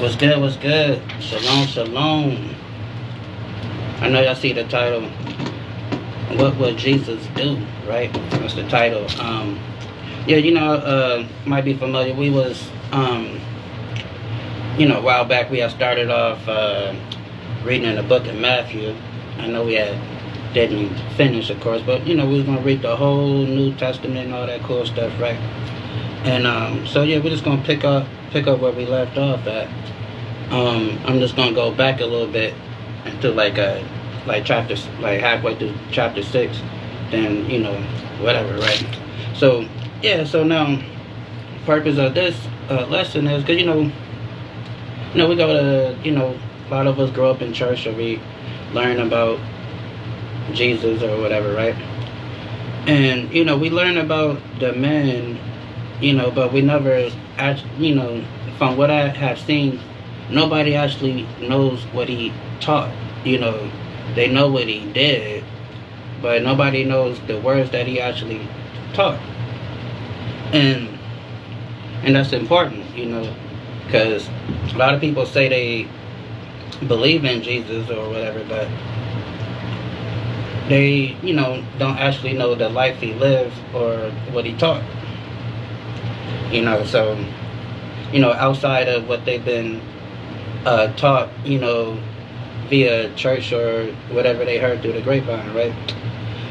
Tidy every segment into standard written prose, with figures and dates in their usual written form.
What's good? What's good? Shalom, shalom. I know y'all see the title. What would Jesus do? Right? That's the title. Yeah, might be familiar. We was, a while back we had started off reading in the book of Matthew. I know we didn't finish, of course, but we was gonna read the whole New Testament and all that cool stuff, right? And so yeah, we're just gonna pick up where we left off at. I'm just gonna go back a little bit into like chapter, like halfway through chapter 6, then whatever, right? So yeah, so now purpose of this lesson is because we go to a lot of us grow up in church or we learn about Jesus or whatever, right? And we learn about the man, but we never actually, from what I have seen, nobody actually knows what he taught. They know what he did, but nobody knows the words that he actually taught. And that's important, because a lot of people say they believe in Jesus or whatever, but they, don't actually know the life he lived or what he taught. So, outside of what they've been taught, via church or whatever they heard through the grapevine, right?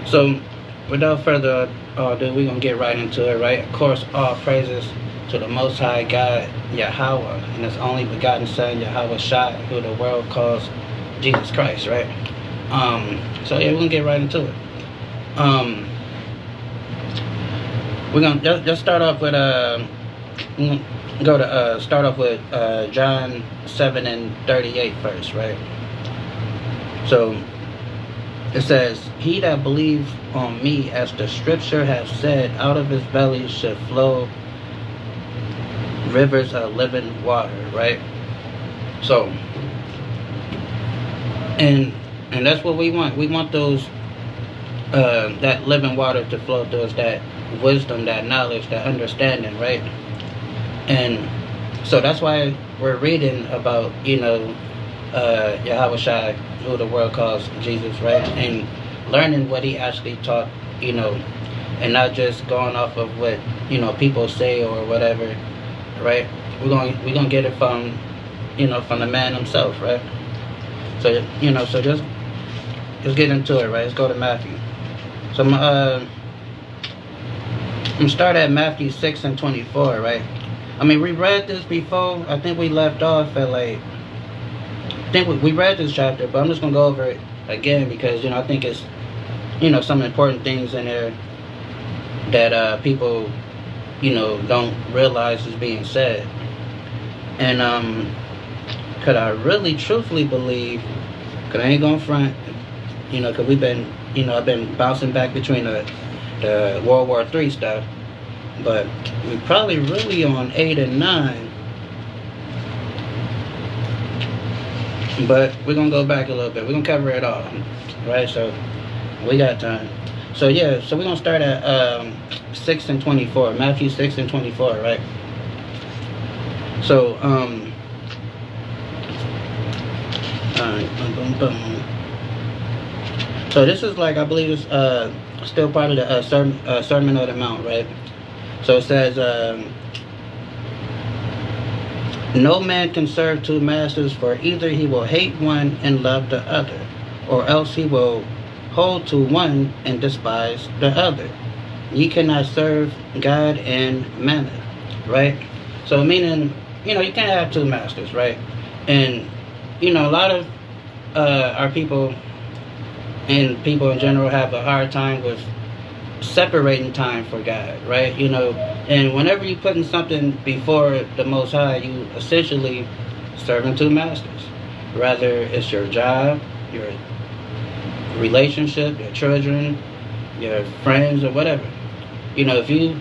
So, without further ado, we're going to get right into it, right? Of course, all praises to the Most High God, Yahweh, and His only begotten Son, Yahweh Shai, who the world calls Jesus Christ, right? So yeah, we're going to get right into it. We're going to just start off with start off with John 7:38 first, right? So it says, "He that believe on me, as the scripture hath said, out of his belly should flow rivers of living water," right? So, and that's what we want. We want those that living water to flow through us, that wisdom, that knowledge, that understanding, right? And so that's why we're reading about, Yahweh Shai, who the world calls Jesus, right? And learning what he actually taught, and not just going off of what, people say or whatever, right? We're gonna get it from, from the man himself, right? So, so just get into it, right? Let's go to Matthew. So I'm gonna start at Matthew 6:24, right? I mean, we read this before. I think we left off at we read this chapter, but I'm just gonna go over it again because I think it's some important things in there that people don't realize is being said. And could I really truthfully believe? Cause I ain't gonna front, cause we've been I've been bouncing back between the World War III stuff. But we probably really on 8 and 9. But we're going to go back a little bit. We're going to cover it all. Right? So, we got time. So, yeah. So, we're going to start at 6:24. Matthew 6:24, right? So, alright. Boom, boom, boom. So, this is I believe it's still part of the Sermon on the Mount, right? So it says, "No man can serve two masters, for either he will hate one and love the other, or else he will hold to one and despise the other. Ye cannot serve God and mammon," right? So meaning, you can't have two masters, right? And, a lot of our people and people in general have a hard time with separating time for God, right? And whenever you putting something before the Most High, you essentially serving two masters. Rather it's your job, your relationship, your children, your friends, or whatever. If you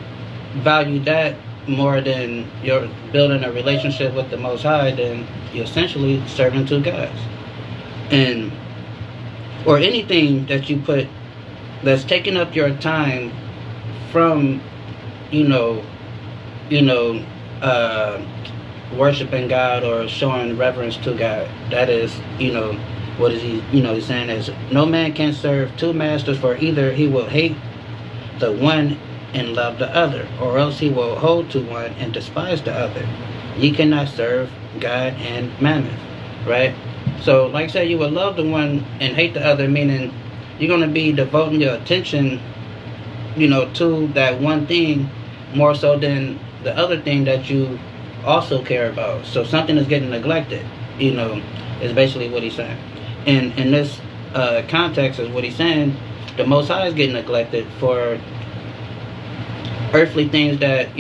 value that more than you're building a relationship with the Most High, then you're essentially serving two gods. And or anything that you put that's taking up your time from worshiping God or showing reverence to God. That is, what is he, he's saying is, no man can serve two masters, for either he will hate the one and love the other, or else he will hold to one and despise the other. Ye cannot serve God and mammon, right? So, like I said, you will love the one and hate the other, meaning you're going to be devoting your attention, to that one thing more so than the other thing that you also care about. So something is getting neglected, is basically what he's saying. And in this context is what he's saying, the Most High is getting neglected for earthly things that,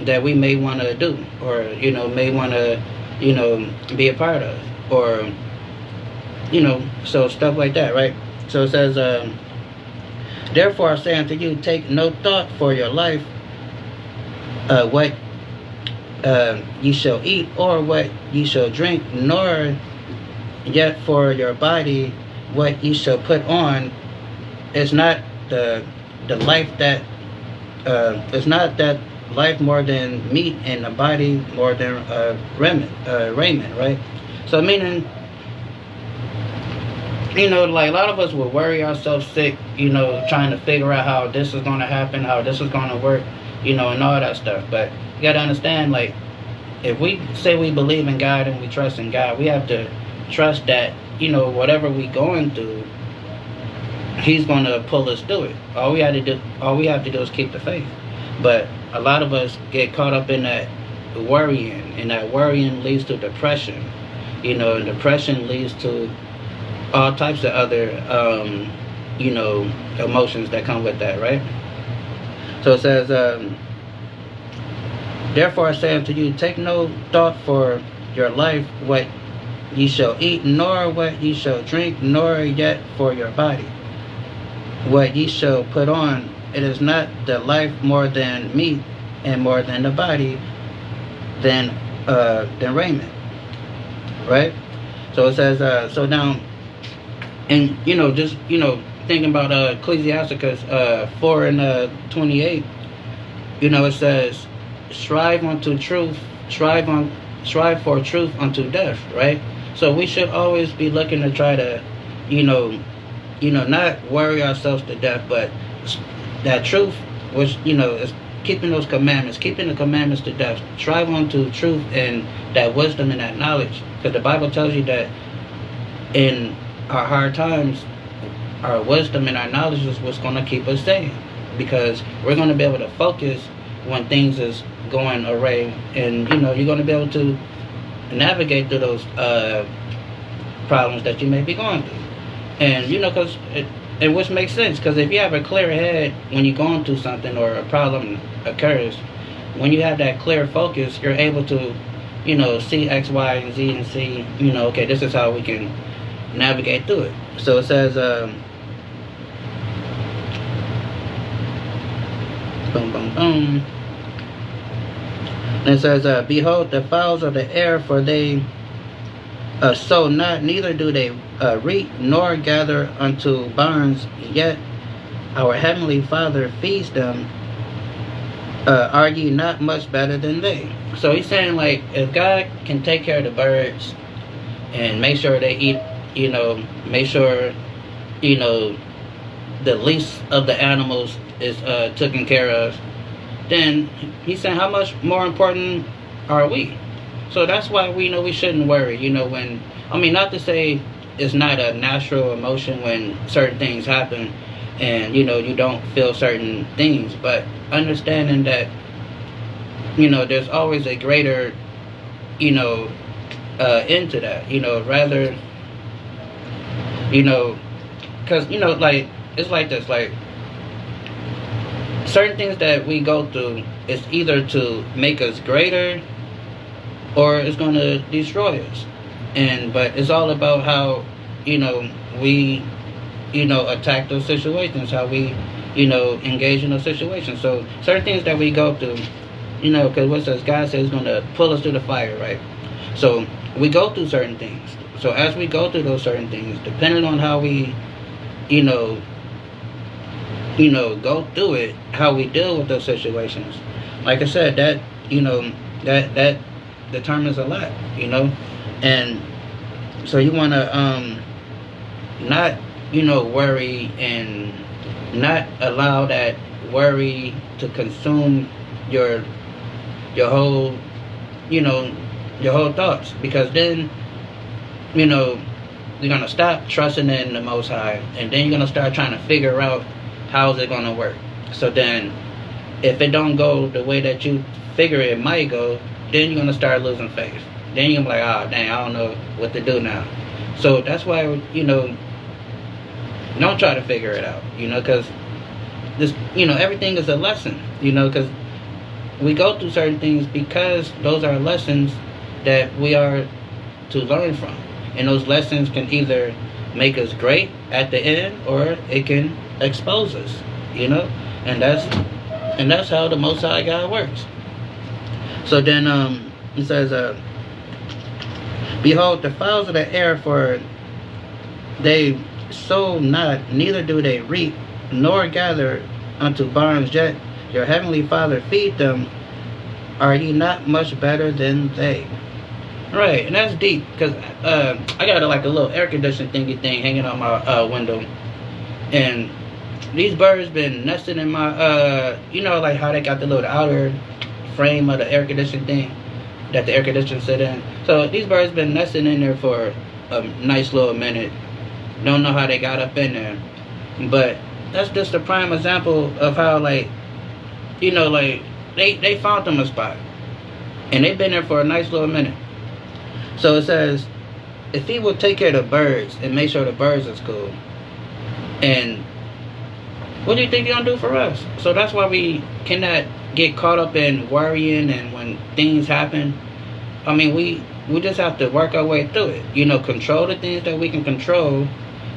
that we may want to do, or, may want to, be a part of, or, so stuff like that, right? So it says, therefore I say unto you, take no thought for your life, what ye shall eat, or what ye shall drink, nor yet for your body what ye shall put on. Is not the life that is not that life more than meat, and the body more than raiment, right? So meaning, like a lot of us will worry ourselves sick, trying to figure out how this is going to happen, how this is going to work, and all that stuff. But you got to understand, like, if we say we believe in God and we trust in God, we have to trust that, whatever we going through, He's going to pull us through it. All we have to do is keep the faith. But a lot of us get caught up in that worrying, and that worrying leads to depression. And depression leads to all types of other, emotions that come with that, right? So it says, therefore I say unto you, take no thought for your life, what ye shall eat, nor what ye shall drink, nor yet for your body, what ye shall put on. It is not the life more than meat, and more than the body than raiment, right? So it says, so now, and just thinking about Ecclesiasticus 4 and 28, it says, strive unto truth, strive for truth unto death, right? So we should always be looking to try to, not worry ourselves to death, but that truth, which, is keeping those commandments, keeping the commandments to death. Strive unto truth and that wisdom and that knowledge. Because the Bible tells you that in our hard times, our wisdom and our knowledge is what's going to keep us safe. Because we're going to be able to focus when things is going array. And, you're going to be able to navigate through those problems that you may be going through. And, because and which makes sense, because if you have a clear head when you're going through something or a problem occurs, when you have that clear focus, you're able to, see X, Y, and Z and see, okay, this is how we can navigate through it. So it says, boom, boom, boom. And it says, behold the fowls of the air, for they sow not, neither do they reap, nor gather unto barns, yet our heavenly Father feeds them. Are ye not much better than they? So he's saying, like, if God can take care of the birds and make sure they eat, make sure, the least of the animals is taken care of, then he's saying, how much more important are we? So that's why we shouldn't worry, when, not to say it's not a natural emotion when certain things happen and, you don't feel certain things, but understanding that, there's always a greater, into that, rather, because, like, it's like this, like, certain things that we go through is either to make us greater or it's going to destroy us. But it's all about how, we, attack those situations, how we, engage in those situations. So certain things that we go through, because what says God says is going to pull us through the fire, right? So we go through certain things. So as we go through those certain things, depending on how we, go through it, how we deal with those situations. Like I said, that, that determines a lot, and so you want to not worry and not allow that worry to consume your whole you know your whole thoughts, because then you're gonna stop trusting in the Most High, and then you're gonna start trying to figure out how's it gonna work. So then, if it don't go the way that you figure it might go, then you're gonna start losing faith. Then you're gonna be like, oh dang, I don't know what to do now. So that's why don't try to figure it out. Because this everything is a lesson. Because we go through certain things because those are lessons that we are to learn from. And those lessons can either make us great at the end, or it can expose us, and that's how the Most High God works. So then it says, behold, the fowls of the air, for they sow not, neither do they reap, nor gather unto barns, yet your heavenly Father feed them. Are ye not much better than they? Right, and that's deep, because I got a little air conditioning thingy thing hanging on my window, and these birds been nesting in my like how they got the little outer frame of the air conditioning thing that the air conditioner sit in. So these birds been nesting in there for a nice little minute. Don't know how they got up in there, but that's just a prime example of how they found them a spot, and they've been there for a nice little minute. So it says, if he will take care of the birds and make sure the birds is cool, and what do you think he's going to do for us? So that's why we cannot get caught up in worrying, and when things happen, I mean, we just have to work our way through it. Control the things that we can control,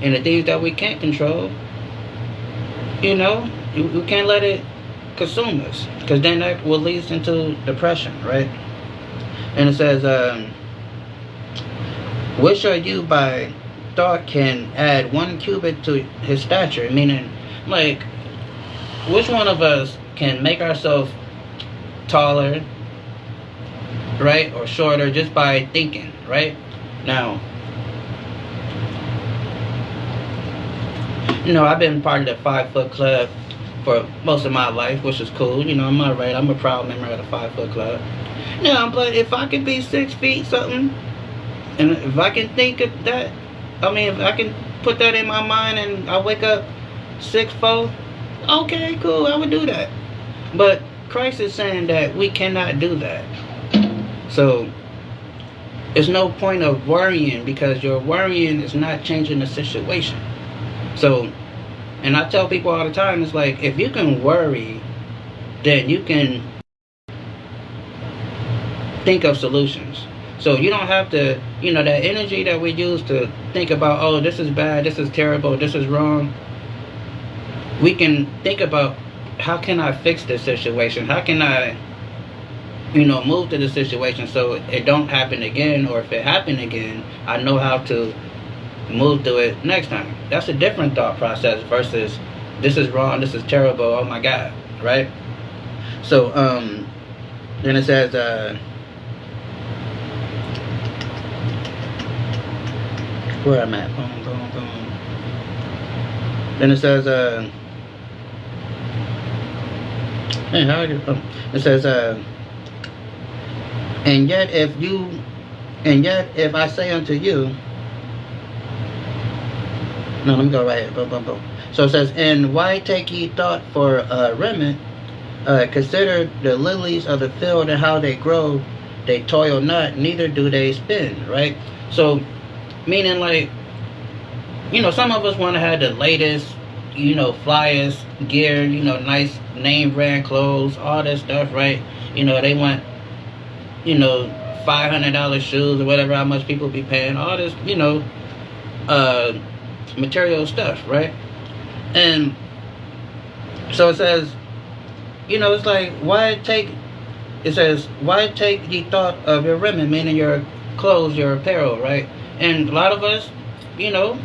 and the things that we can't control, we can't let it consume us, because then that will lead into depression, right? And it says, which of you by thought can add 1 cubit to his stature? Meaning, which one of us can make ourselves taller, right, or shorter just by thinking, right? Now, I've been part of the 5 foot club for most of my life, which is cool. I'm alright. I'm a proud member of the 5 foot club. Now, but if I could be 6 feet something, and if I can think of that, if I can put that in my mind, and I wake up 6'4", okay, cool, I would do that. But Christ is saying that we cannot do that. So there's no point of worrying, because your worrying is not changing the situation. So, and I tell people all the time, it's like, if you can worry, then you can think of solutions. So you don't have to, that energy that we use to think about, oh, this is bad, this is terrible, this is wrong. We can think about, how can I fix this situation? How can I, move to the situation so it don't happen again? Or if it happened again, I know how to move through it next time. That's a different thought process versus, this is wrong, this is terrible, oh my God, right? So, then it says, where I'm at, boom, boom, boom. Then it says, it says, and yet if I say unto you, no, let me go right here, boom, boom, boom. So it says, and why take ye thought for raiment? Consider the lilies of the field, and how they grow, they toil not, neither do they spin, right? So, meaning some of us want to have the latest, flyest gear, nice name brand clothes, all that stuff, right? They want, $500 shoes or whatever, how much people be paying, all this, material stuff, right? And so it says, it's like, why take ye thought of your raiment, meaning your clothes, your apparel, right? And a lot of us, there's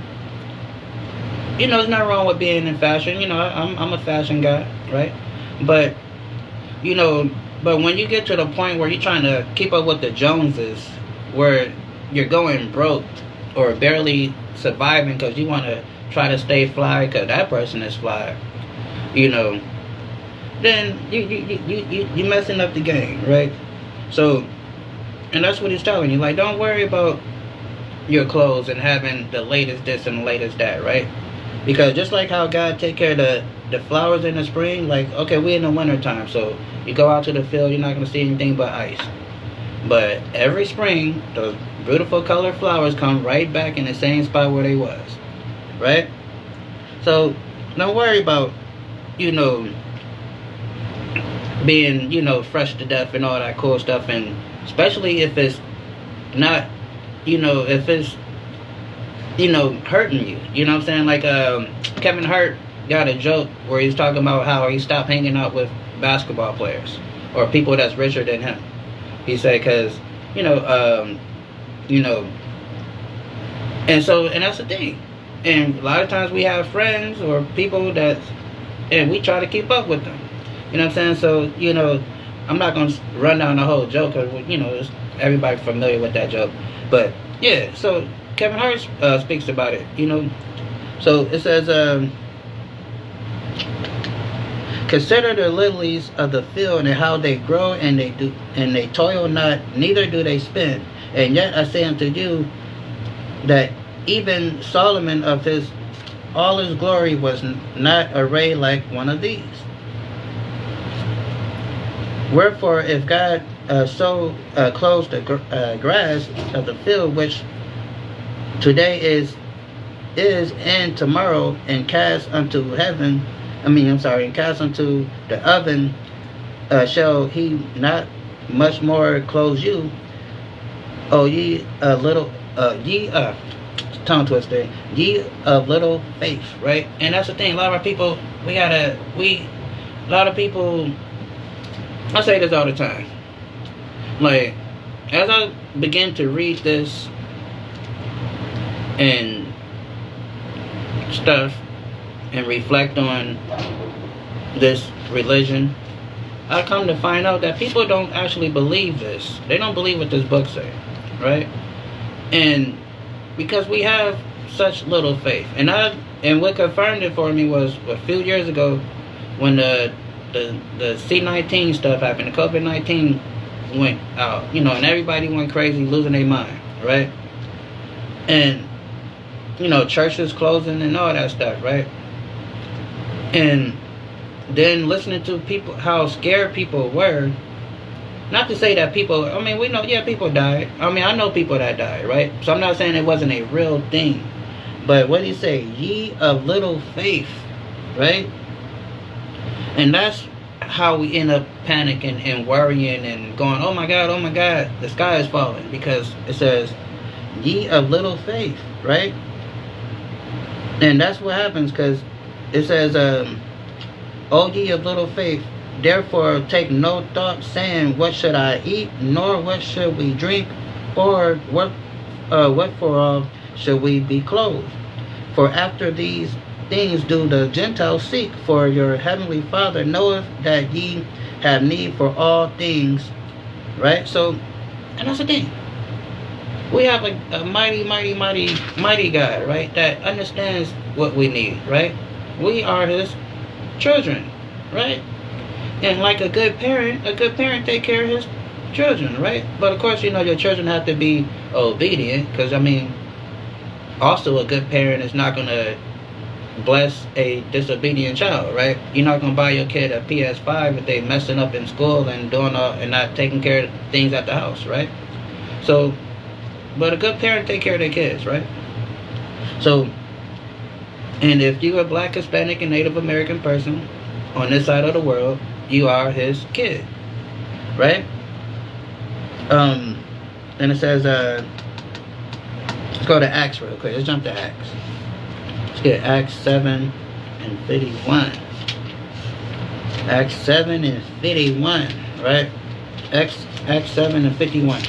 nothing wrong with being in fashion. I'm a fashion guy, right? But, But when you get to the point where you're trying to keep up with the Joneses, where you're going broke or barely surviving because you want to try to stay fly because that person is fly, you know, then you messing up the game, right? So, and that's what he's telling you. Like, don't worry about your clothes and having the latest this and the latest that, right? Because just like how God take care of the flowers in the spring, like, okay, we in the winter time, so you go out to the field, you're not going to see anything but ice. But every spring, those beautiful colored flowers come right back in the same spot where they was, right? So don't worry about, you know, being, you know, fresh to death and all that cool stuff, and especially if it's not, you know, if it's, you know, hurting you. You know what I'm saying? Like Kevin Hart got a joke where he's talking about how he stopped hanging out with basketball players or people that's richer than him. He said, because, you know, and that's the thing. And a lot of times we have friends or people that, and we try to keep up with them. You know what I'm saying? So, you know, I'm not going to run down the whole joke because, you know, everybody familiar with that joke. But, yeah, so Kevin Hart speaks about it, you know. So it says, consider the lilies of the field and how they grow, and they toil not, neither do they spin. And yet I say unto you that even Solomon of all his glory was not arrayed like one of these. Wherefore, if God so clothes the grass of the field, which today is and tomorrow, and cast unto and cast unto the oven, shall he not much more clothe you, O ye tongue twister, ye of little faith, right? And that's the thing. A lot of people, a lot of people. I say this all the time. Like, as I begin to read this and stuff and reflect on this religion, I come to find out that people don't actually believe this. They don't believe what this book says, right? And because we have such little faith. And what confirmed it for me was a few years ago when the C-19 stuff happened, the COVID-19 went out, you know, and everybody went crazy, losing their mind, right? And, you know, churches closing and all that stuff, right? And then listening to people, how scared people were. Not to say that people, I mean, we know, yeah, people died. I mean, I know people that died, right? So I'm not saying it wasn't a real thing. But what did he say? Ye of little faith, right? And that's how we end up panicking and worrying and going, oh my God, the sky is falling. Because it says, ye of little faith, right? And that's what happens, because it says, O ye of little faith, therefore take no thought, saying, what should I eat, nor what should we drink, or what for should we be clothed? For after these things do the Gentiles seek, for your heavenly Father knoweth that ye have need for all things, right? So, and that's the thing. We have a mighty God, right? That understands what we need, right? We are his children, right? And like a good parent take care of his children, right? But of course, you know, your children have to be obedient, because I mean, also a good parent is not going to bless a disobedient child, right? You're not going to buy your kid a PS5 if they messing up in school and doing and not taking care of things at the house, right? So, but a good parent take care of their kids, right? So, and if you're a black, Hispanic, and Native American person on this side of the world, you are his kid, right? And it says, let's go to Acts real quick. Let's jump to Acts. Let's get Acts 7 and 51. Acts 7 and 51, right? Acts 7 and 51.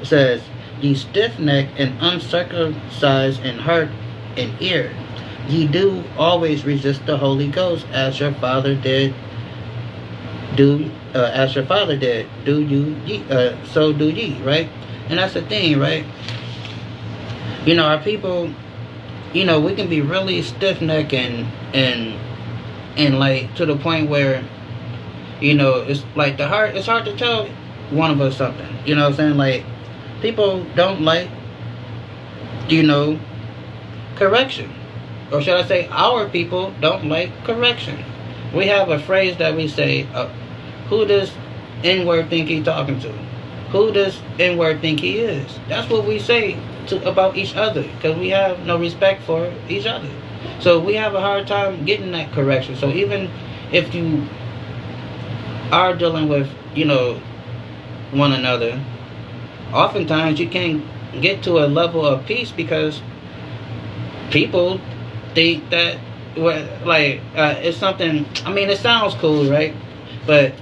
It says, ye stiff-necked and uncircumcised in heart and ear, ye do always resist the Holy Ghost, as your father did. As your father did, so do ye, right? And that's the thing, right? Our people, we can be really stiff necked and like to the point where, it's like it's hard to tell one of us something. You know what I'm saying? Like, people don't like, correction. Or should I say, our people don't like correction. We have a phrase that we say, who does N-word think he talking to? Who does N-word think he is? That's what we say about each other, because we have no respect for each other. So we have a hard time getting that correction. So even if you are dealing with, one another, oftentimes you can't get to a level of peace because people think that, it's something. I mean, it sounds cool, right? But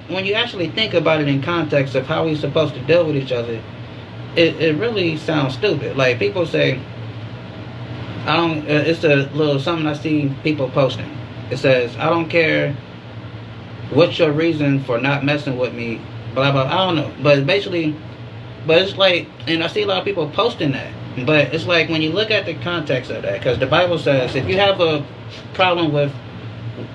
when you actually think about it in context of how we're supposed to deal with each other, it really sounds stupid. Like, people say, I don't. It's a little something I see people posting. It says, I don't care what's your reason for not messing with me, blah blah. I don't know, but basically, it's like, and I see a lot of people posting that. But it's like, when you look at the context of that, because the Bible says if you have a problem with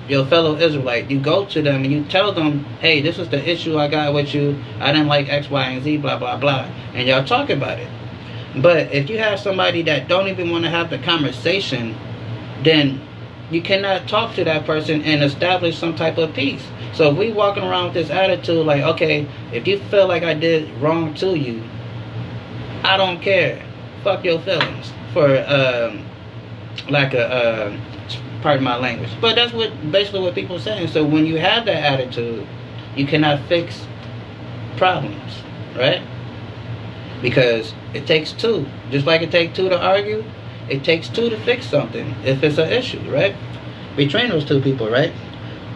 your fellow Israelite, you go to them and you tell them, hey, this is the issue I got with you. I didn't like X, Y, and Z, blah, blah, blah. And y'all talk about it. But if you have somebody that don't even want to have the conversation, then you cannot talk to that person and establish some type of peace. So if we walking around with this attitude like, okay, if you feel like I did wrong to you, I don't care. Fuck your feelings. For pardon my language. But that's basically what people are saying. So when you have that attitude, you cannot fix problems, right? Because it takes two. Just like it takes two to argue, it takes two to fix something if it's an issue, right? Between those two people, right?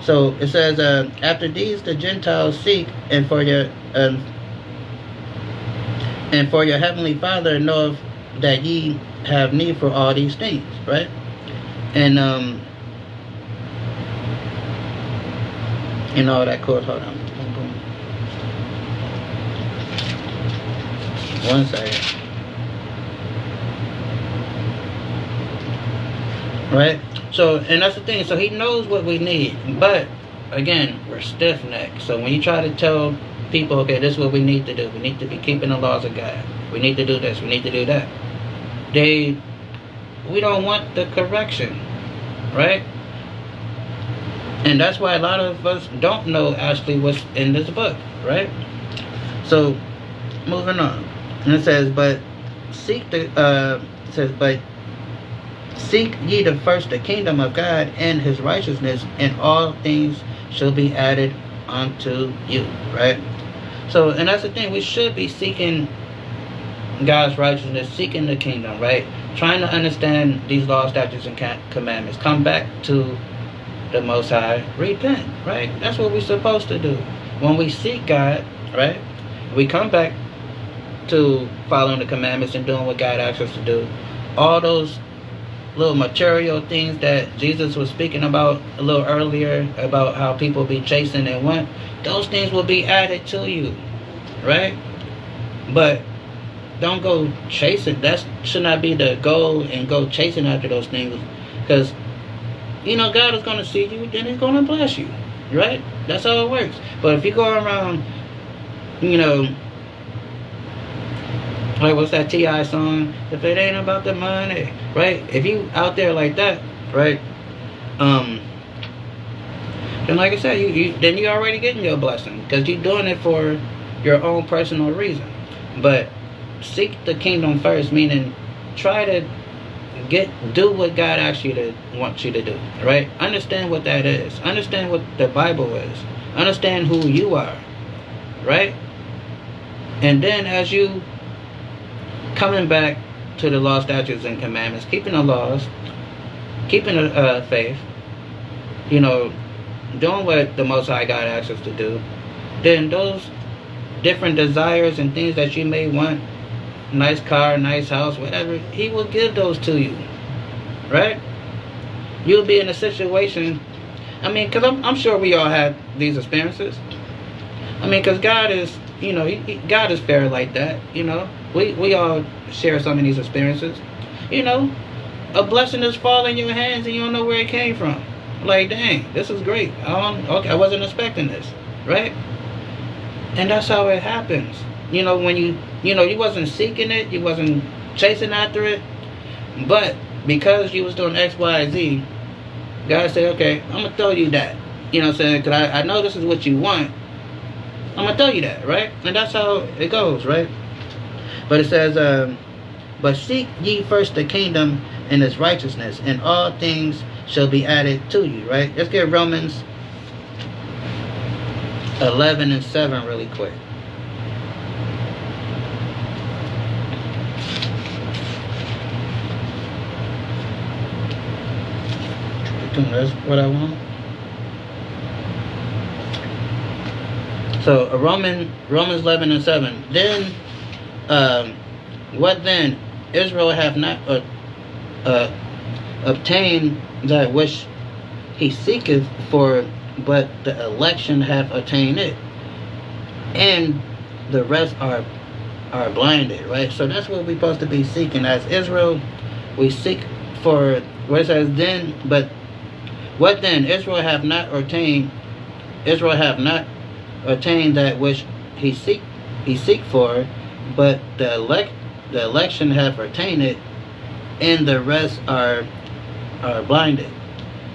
So it says, after these the Gentiles seek, and for your heavenly Father knoweth that ye have need for all these things, right? And that chord. Hold on. One second. Right? So, and that's the thing. So he knows what we need. But again, we're stiff-necked. So when you try to tell people, okay, this is what we need to do. We need to be keeping the laws of God. We need to do this. We need to do that. We don't want the correction. Right? And that's why a lot of us don't know actually what's in this book. Right? So, moving on. And it says, but seek ye the first the kingdom of God and his righteousness, and all things shall be added unto you. Right? So, and that's the thing, we should be seeking God's righteousness, seeking the kingdom, right? Trying to understand these laws, statutes, and commandments. Come back to the Most High, repent, right? That's what we're supposed to do. When we seek God, right, we come back to following the commandments and doing what God asks us to do. All those little material things that Jesus was speaking about a little earlier, about how people be chasing and want, those things will be added to you, right? But don't go chasing. That should not be the goal, and go chasing after those things, because God is going to see you, then he's going to bless you, right? That's how it works. But if you go around, like, what's that T.I. song? If it ain't about the money, right? If you out there like that, right? Then, like I said, then you're already getting your blessing, because you're doing it for your own personal reason. But seek the kingdom first, meaning try to do what God wants you to do, right? Understand what that is. Understand what the Bible is. Understand who you are, right? And then as you coming back to the law, statutes, and commandments, keeping the laws, keeping the faith, doing what the Most High God asks us to do, then those different desires and things that you may want, nice car, nice house, whatever, he will give those to you, right? you'll be in a situation. I mean, because I'm sure we all had these experiences. I mean, because God is, God is fair like that. We all share some of these experiences. A blessing is falling in your hands and you don't know where it came from. Like, dang, this is great. Okay, I wasn't expecting this, right? And that's how it happens. When you wasn't seeking it, you wasn't chasing after it, but because you was doing X, Y, Z, God said, okay, I'm going to throw you that. You know what I'm saying? Because I know this is what you want. I'm going to throw you that, right? And that's how it goes, right? But it says, but seek ye first the kingdom and its righteousness, and all things shall be added to you, right? Let's get Romans 11:7 really quick. That's what I want. So Romans 11:7. Then, what then? Israel have not obtained that which he seeketh for, but the election have attained it, and the rest are blinded. Right. So that's what we're supposed to be seeking. As Israel, we seek for what it says then, but. What then? Israel have not attained that which he seek for, but the election have attained it, and the rest are blinded.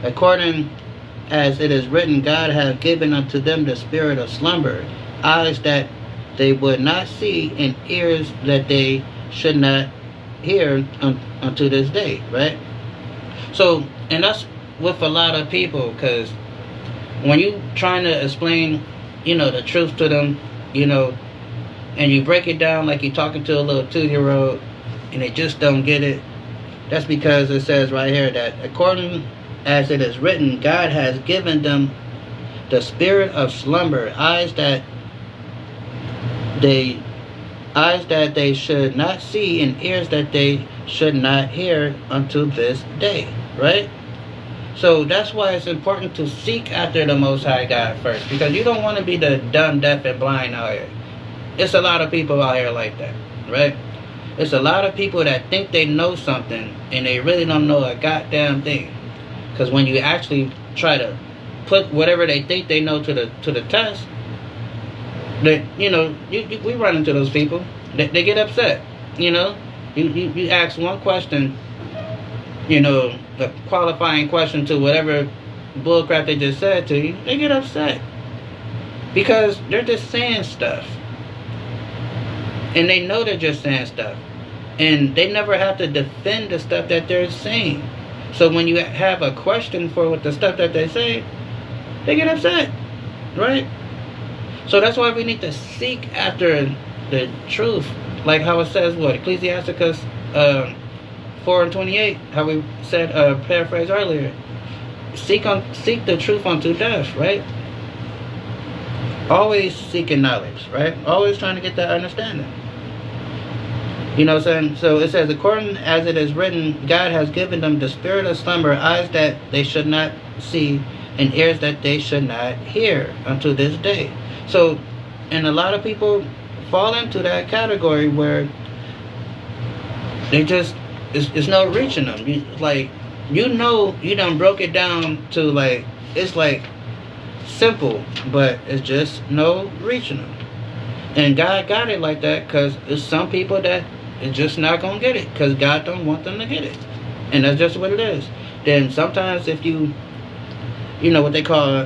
According as it is written, God hath given unto them the spirit of slumber, eyes that they would not see, and ears that they should not hear unto this day. Right. So, and that's with a lot of people, because when you trying to explain, the truth to them, and you break it down like you're talking to a little 2-year-old, and they just don't get it, that's because it says right here that according as it is written, God has given them the spirit of slumber, eyes that they should not see, and ears that they should not hear unto this day, right? So that's why it's important to seek after the Most High God first, because you don't want to be the dumb, deaf, and blind out here. It's a lot of people out here like that, right? It's a lot of people that think they know something and they really don't know a goddamn thing. Because when you actually try to put whatever they think they know to the test, that we run into those people. They get upset. You ask one question, the qualifying question to whatever bullcrap they just said to you, they get upset. Because they're just saying stuff. And they know they're just saying stuff. And they never have to defend the stuff that they're saying. So when you have a question for what the stuff that they say, they get upset. Right? So that's why we need to seek after the truth. Like how it says, Ecclesiasticus 4:28, how we said, paraphrase earlier, seek the truth unto death, right? Always seeking knowledge, right? Always trying to get that understanding. You know what I'm saying? So it says, according as it is written, God has given them the spirit of slumber, eyes that they should not see, and ears that they should not hear unto this day. So, and a lot of people fall into that category where they just, it's no reaching them. You done broke it down to it's simple, but it's just no reaching them. And God got it like that because it's some people that is just not going to get it because God don't want them to get it. And that's just what it is. Then sometimes if you what they call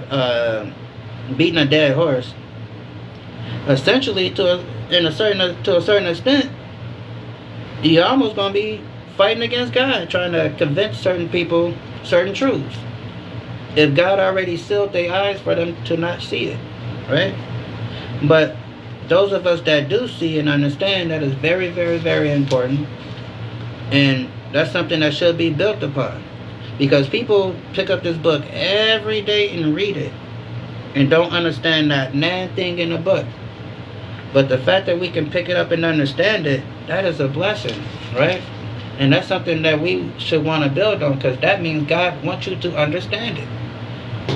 beating a dead horse, essentially to a certain extent, you're almost going to be fighting against God, trying to convince certain people certain truths. If God already sealed their eyes for them to not see it, right? But those of us that do see and understand, that is very, very, very important. And that's something that should be built upon. Because people pick up this book every day and read it and don't understand that nan thing in the book. But the fact that we can pick it up and understand it, that is a blessing, right? And that's something that we should want to build on, because that means God wants you to understand it.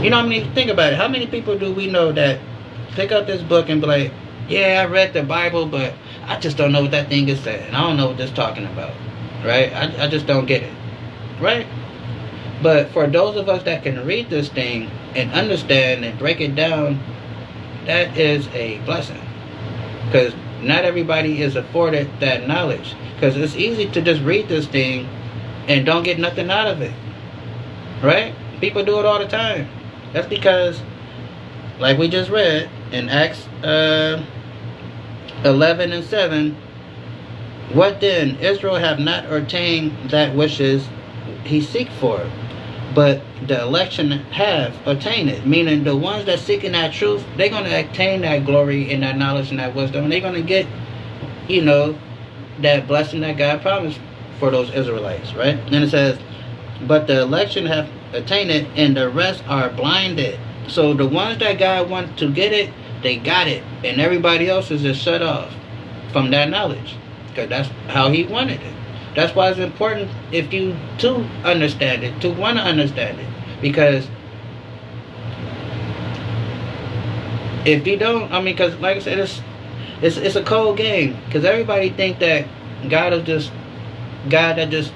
You know what I mean? Think about it. How many people do we know that pick up this book and be like, yeah, I read the Bible, but I just don't know what that thing is saying. I don't know what it's talking about. Right? I just don't get it. Right? But for those of us that can read this thing and understand and break it down, that is a blessing. Because not everybody is afforded that knowledge. Because it's easy to just read this thing and don't get nothing out of it. Right? People do it all the time. That's because, like we just read in Acts 11 and 7, what then? Israel have not obtained that which is he seek for, but the election have obtained it. Meaning the ones that seeking that truth, they're going to attain that glory and that knowledge and that wisdom. And they're going to get, that blessing that God promised for those Israelites, right? And it says, but the election have attained it, and the rest are blinded. So the ones that God wants to get it, they got it. And everybody else is just shut off from that knowledge. Because that's how he wanted it. That's why it's important if you to understand it, to want to understand it. Because if you don't, because like I said, it's a cold game. Because everybody think that God is just God that just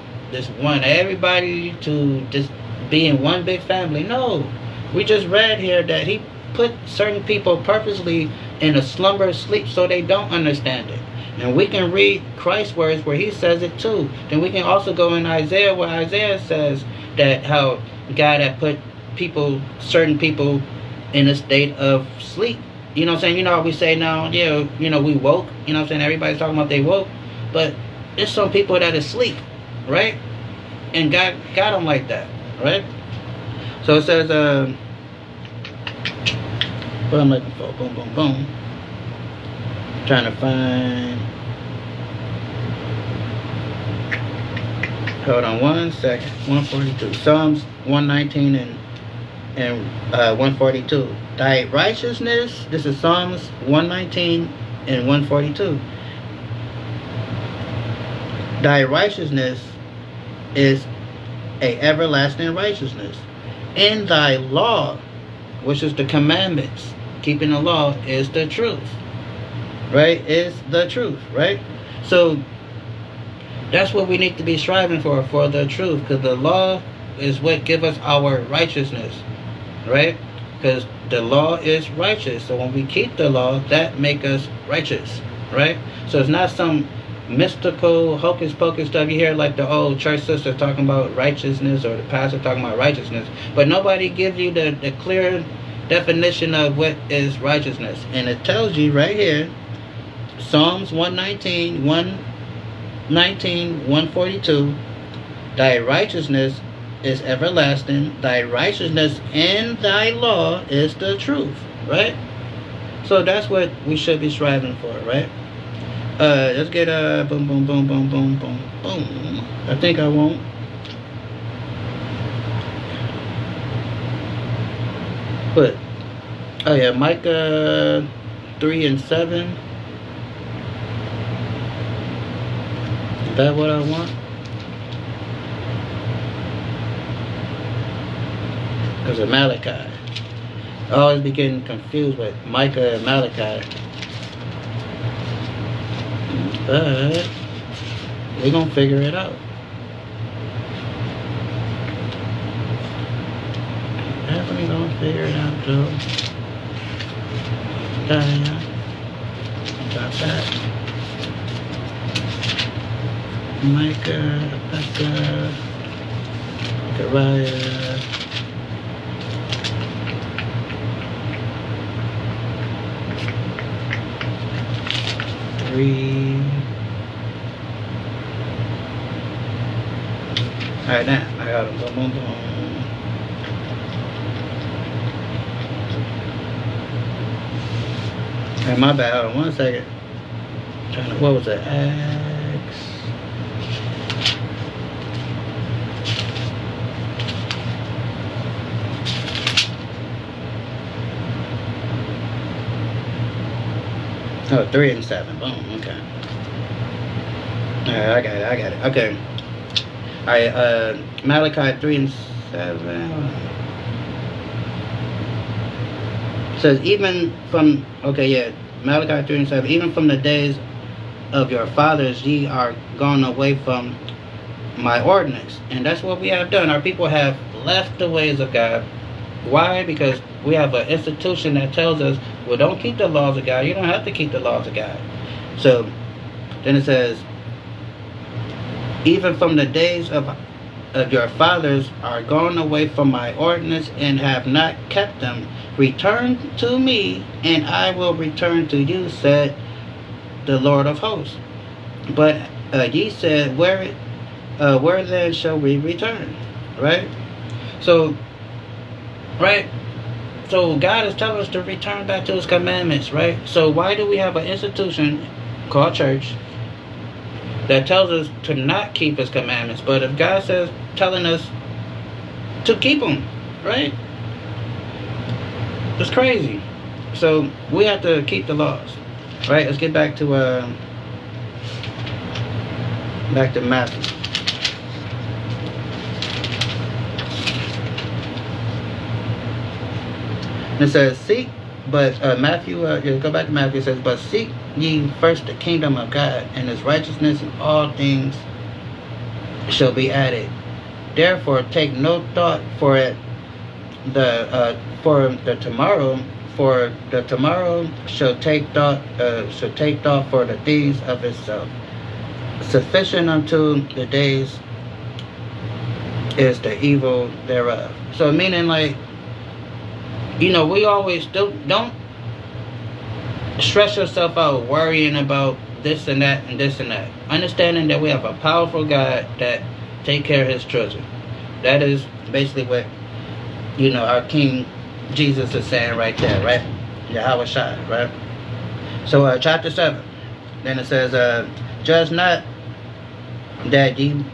want everybody to just be in one big family. No, we just read here that he put certain people purposely in a slumber sleep so they don't understand it. And we can read Christ's words where he says it too. Then we can also go in Isaiah where Isaiah says that how God had put certain people in a state of sleep. You know what I'm saying? You know how we say now, yeah, we woke. You know what I'm saying? Everybody's talking about they woke. But there's some people that are asleep, right? And God don't like that, right? So it says, what I'm looking for, boom, boom, boom. Trying to find, hold on one second, 142, Psalms 119 and 142. Thy righteousness, this is Psalms 119 and 142. Thy righteousness is a everlasting righteousness. In thy law, which is the commandments, keeping the law is the truth. Right? Is the truth, right? So that's what we need to be striving for the truth, because the law is what gives us our righteousness, right? Because the law is righteous. So when we keep the law, that makes us righteous, right? So it's not some mystical hocus pocus stuff you hear like the old church sister talking about righteousness or the pastor talking about righteousness, but nobody gives you the clear definition of what is righteousness. And it tells you right here, Psalms 119, 142, thy righteousness is everlasting, thy righteousness in thy law is the truth, right? So that's what we should be striving for, right? Let's get boom, boom, boom, boom, boom, boom, boom. I think I won't. But, oh yeah, Micah 3 and 7. Is that what I want? Because of Malachi. I always be getting confused with Micah and Malachi. But we're going to figure it out. Definitely going to figure it out, Joe. Got that. Micah, Becca, Zechariah. Alright, now I got them. Boom, boom, boom. Hey, my bad. Hold on 1 second. What was that? X. Oh, 3 and 7. Boom. Okay. Alright, I got it. Okay. Malachi 3 and 7 says, even from, okay, yeah, Malachi 3 and 7, even from the days of your fathers ye are gone away from my ordinance. And that's what we have done. Our people have left the ways of God. Why? Because we have an institution that tells us, well, don't keep the laws of God. You don't have to keep the laws of God. So then it says, even from the days of your fathers are gone away from my ordinance and have not kept them. Return to me, and I will return to you, said the Lord of hosts. But ye said, where then shall we return? Right? So, right? So God is telling us to return back to His commandments, right? So why do we have an institution called church that tells us to not keep His commandments? But if God says, telling us to keep them, right? It's crazy. So we have to keep the laws, right? Let's get back to Matthew. It says, seek, but Matthew, go back to Matthew. It says, but seek ye first the kingdom of God and His righteousness, and all things shall be added. Therefore, take no thought for tomorrow, for the tomorrow shall take thought for the things of itself. Sufficient unto the days is the evil thereof. So meaning, like, we always don't stress yourself out worrying about this and that and this and that. Understanding that we have a powerful God that take care of His children. That is basically what our King Jesus is saying right there, right? Yahweh Shai, right? So chapter 7, then it says, judge not that ye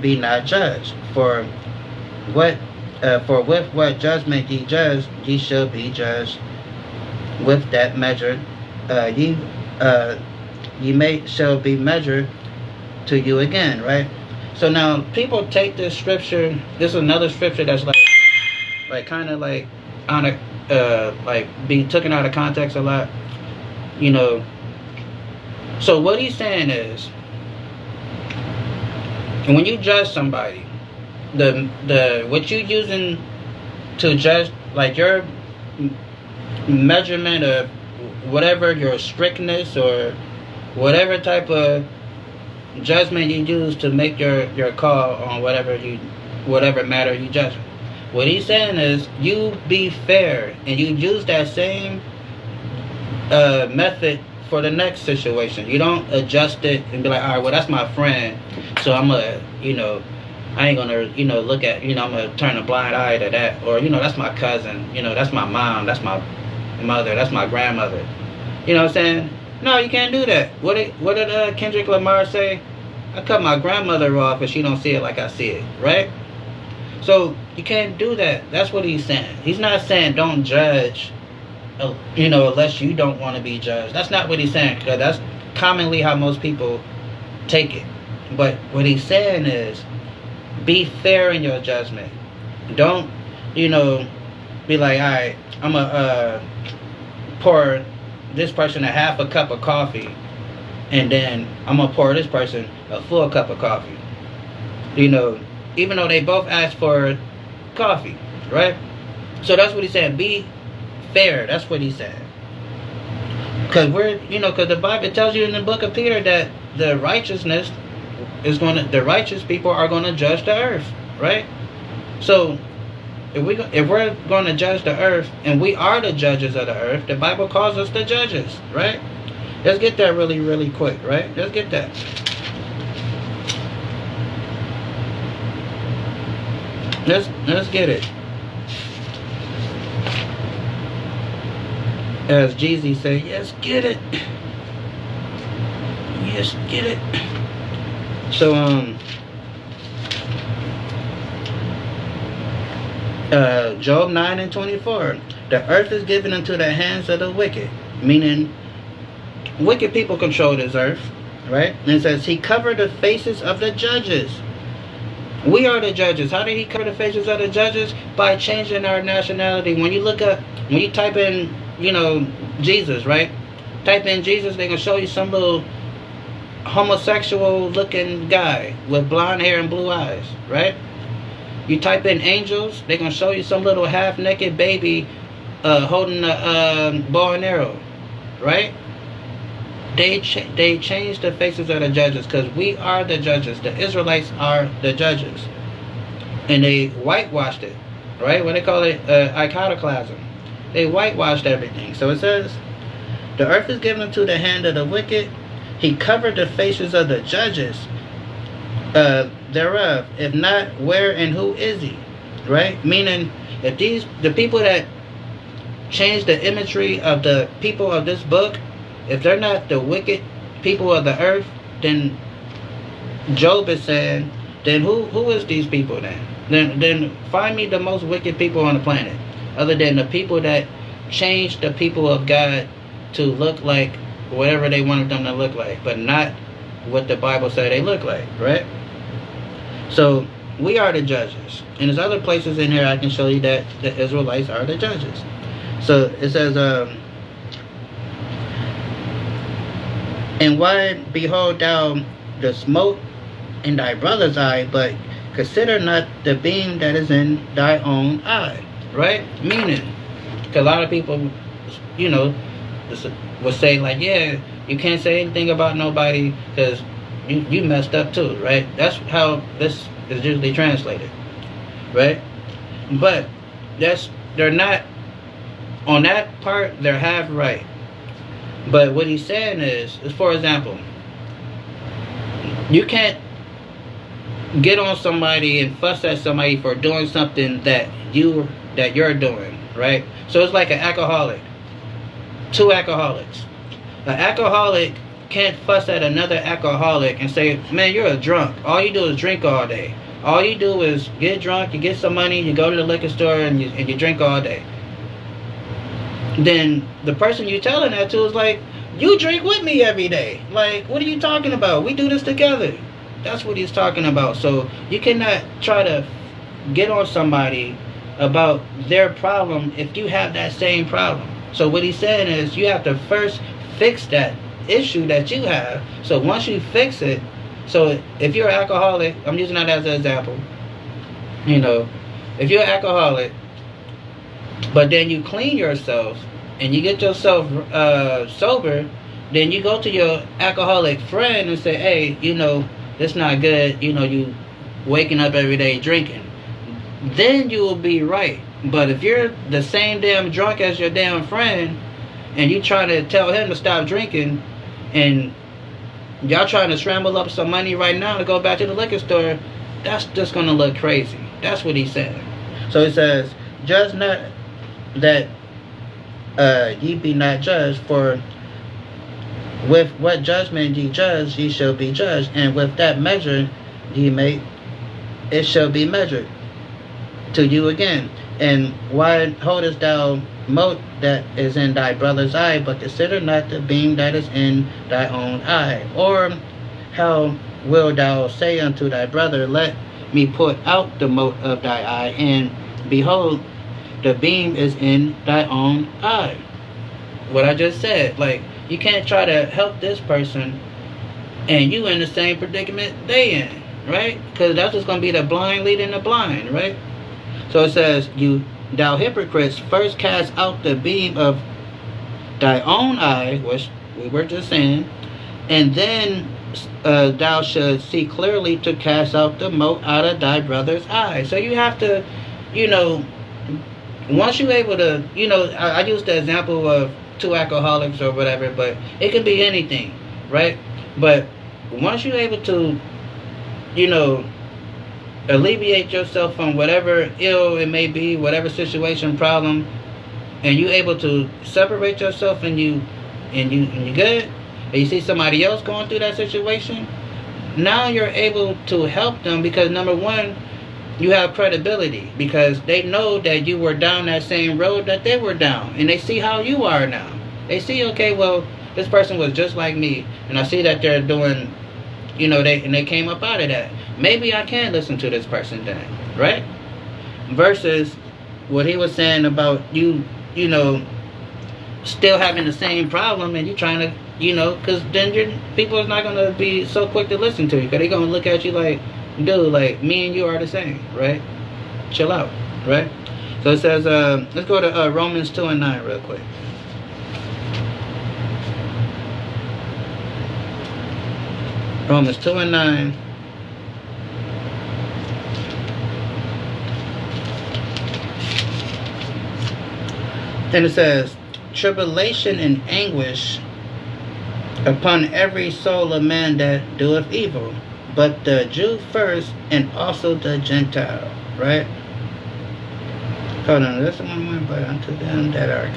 be not judged, for with what judgment ye judge, ye shall be judged. With that measure shall be measured to you again, right? So now people take this scripture. This is another scripture that's like kind of like on a like being taken out of context a lot, So what he's saying is, when you judge somebody, the what you using to judge, like your measurement of whatever your strictness or whatever type of judgment you use to make your call on whatever matter you judge. What he's saying is, you be fair and you use that same method for the next situation. You don't adjust it and be like, all right, well, that's my friend, so I'm gonna, I ain't gonna, look at, I'm gonna turn a blind eye to that, or that's my cousin, that's my mom, that's my mother, that's my grandmother. You know what I'm saying? No, you can't do that. What did Kendrick Lamar say? I cut my grandmother off and she don't see it like I see it, right? So you can't do that. That's what he's saying. He's not saying don't judge, unless you don't want to be judged. That's not what he's saying, because that's commonly how most people take it. But what he's saying is, be fair in your judgment. Don't, be like, all right, I'm gonna pour this person a half a cup of coffee, and then I'm gonna pour this person a full cup of coffee. Even though they both asked for coffee, right? So that's what he's saying. Be fair. That's what he's saying. Because because the Bible tells you in the book of Peter that the righteous people are gonna judge the earth, right? So if we're going to judge the earth, and we are the judges of the earth, the Bible calls us the judges, right? Let's get that really, really quick, right? Let's get that. Let's get it. As Jeezy say, yes, get it. Yes, get it. So, Job 9 and 24. The earth is given into the hands of the wicked. Meaning, wicked people control this earth, right? And it says, he covered the faces of the judges. We are the judges. How did he cover the faces of the judges? By changing our nationality. When you type in, Jesus, right? Type in Jesus, they're gonna show you some little homosexual looking guy with blonde hair and blue eyes, right? You type in angels, they're gonna show you some little half naked baby holding a bow and arrow, right? They changed the faces of the judges because we are the judges. The Israelites are the judges, and they whitewashed it, right? What they call it, iconoclasm. They whitewashed everything. So it says, the earth is given to the hand of the wicked. He covered the faces of the judges thereof. If not, where and who is he? Right? Meaning, if the people that change the imagery of the people of this book, if they're not the wicked people of the earth, then Job is saying, then who is these people then? Then find me the most wicked people on the planet, other than the people that changed the people of God to look like whatever they wanted them to look like, but not what the Bible said they look like, right? So we are the judges. And there's other places in here I can show you that the Israelites are the judges. So it says, and why behold thou the smote in thy brother's eye, but consider not the beam that is in thy own eye, right? Meaning, because a lot of people, will say like, yeah, you can't say anything about nobody because you messed up too, right? That's how this is usually translated, right? But they're not, on that part, they're half right. But what he's saying is, for example, you can't get on somebody and fuss at somebody for doing something that you're doing, right? So it's like an alcoholic. Two alcoholics. An alcoholic can't fuss at another alcoholic and say, man, you're a drunk. All you do is drink all day. All you do is get drunk, you get some money, you go to the liquor store and you drink all day. Then the person you're telling that to is like, you drink with me every day. Like, what are you talking about? We do this together. That's what he's talking about. So you cannot try to get on somebody about their problem if you have that same problem. So what he's saying is you have to first fix that issue that you have. So once you fix it, so if you're an alcoholic, I'm using that as an example. If you're an alcoholic, but then you clean yourself and you get yourself sober, then you go to your alcoholic friend and say, hey, that's not good. You waking up every day drinking. Then you will be right. But if you're the same damn drunk as your damn friend and you try to tell him to stop drinking and y'all trying to scramble up some money right now to go back to the liquor store, that's just going to look crazy. That's what he's saying. So he says, judge not that ye be not judged, for with what judgment ye judge, ye shall be judged, and with that measure ye make, it shall be measured to you again. And why holdest thou mote that is in thy brother's eye, but consider not the beam that is in thy own eye? Or how wilt thou say unto thy brother, let me put out the mote of thy eye, and behold, the beam is in thy own eye? What I just said, like, you can't try to help this person and you in the same predicament they in, right? Because that's just going to be the blind leading the blind, right? So it says, thou hypocrites, first cast out the beam of thy own eye, which we were just saying, and then thou shalt see clearly to cast out the mote out of thy brother's eye. So you have to, once you're able to, I use the example of two alcoholics or whatever, but it could be anything, right? But once you're able to, alleviate yourself from whatever ill it may be, whatever situation, problem, and you're able to separate yourself and you good, and you see somebody else going through that situation, now you're able to help them because number one, you have credibility because they know that you were down that same road that they were down, and they see how you are now. They see, okay, well, this person was just like me, and I see that they're doing, they came up out of that. maybe I can listen to this person then, right? Versus what he was saying about you know, still having the same problem and you trying to, you know, because then people is not going to be so quick to listen to you because they're going to look at you like, dude, like, me and you are the same, right? Chill out, right? So it says, let's go to Romans 2 and 9 real quick. Romans 2 and 9. And it says, tribulation and anguish upon every soul of man that doeth evil, but the Jew first, and also the Gentile. Right? Hold on, this one went, but unto them that are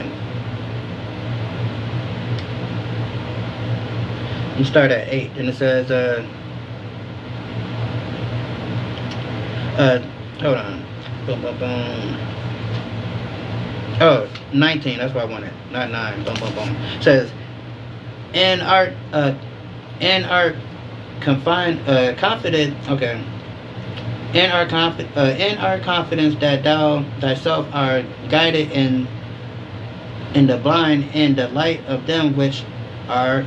you start at 8, and it says, hold on. Boom, boom, boom. Oh, 19, that's what I wanted. Not 9. Boom, boom, boom. It says, and art confident, okay. In our confidence that thou thyself art guided in the blind in the light of them which are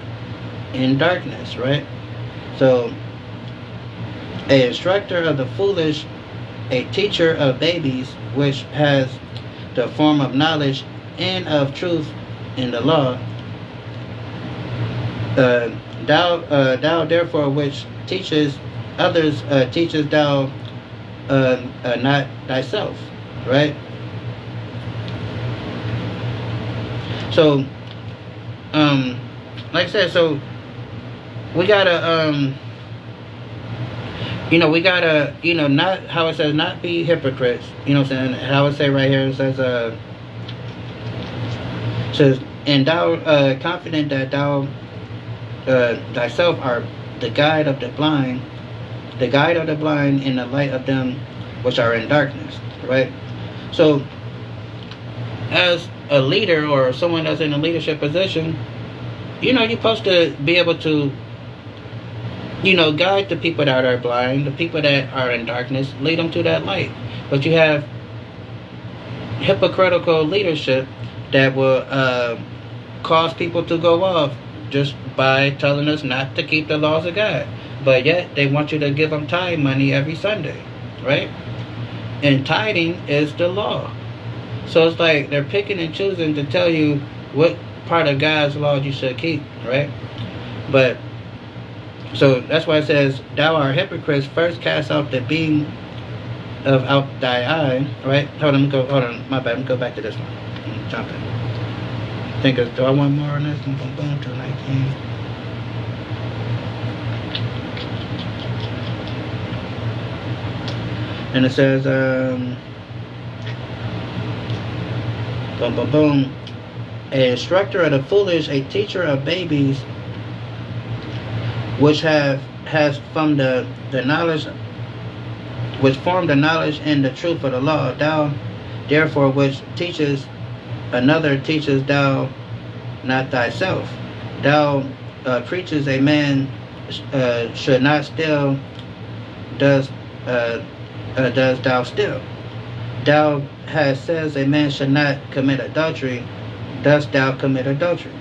in darkness, right? So, a instructor of the foolish, a teacher of babies, which has the form of knowledge and of truth in the law. Thou therefore which teaches others, teachest thou not thyself, right? So, like I said, so we gotta, not how it says, not be hypocrites. You know what I'm saying? How it say right here, it says, and thou confident that thou thyself art the guide of the blind in the light of them which are in darkness, right? So, as a leader or someone that's in a leadership position, you're supposed to be able to, guide the people that are blind, the people that are in darkness, lead them to that light. But you have hypocritical leadership that will cause people to go off just by telling us not to keep the laws of God. But yet, they want you to give them tithe money every Sunday, right? And tithing is the law. So it's like they're picking and choosing to tell you what part of God's law you should keep, right? But, so that's why it says, thou art hypocrites, first cast out the beam of out thy eye, right? Hold on, my bad, let me go back to this one. I'm jumping. Do I want more on this? Boom, boom, boom, 219. And it says, boom, boom, boom. A instructor of the foolish, a teacher of babies, which has from the knowledge, which formed the knowledge and the truth of the law. Thou, therefore, which teaches another, teachest thou not thyself. Thou preachest a man should not steal, does thou steal? Thou hast says a man should not commit adultery, dost thou commit adultery?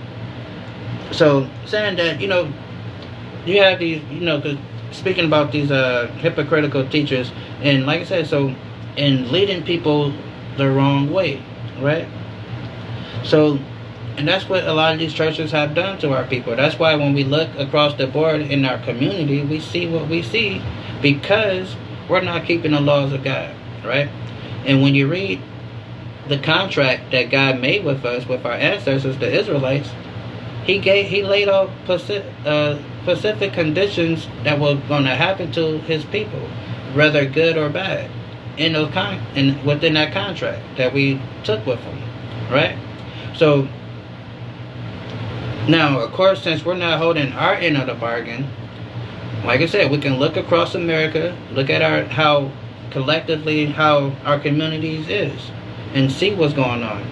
So saying that, you have these, cause speaking about these hypocritical teachers, and like I said, so in leading people the wrong way, right? So, and that's what a lot of these churches have done to our people. That's why when we look across the board in our community, we see what we see, because we're not keeping the laws of God, right? And when you read the contract that God made with us, with our ancestors, the Israelites, He laid out specific conditions that were going to happen to His people, whether good or bad, within that contract that we took with Him, right? So now, of course, since we're not holding our end of the bargain, like I said, we can look across America, look at how our communities is, and see what's going on,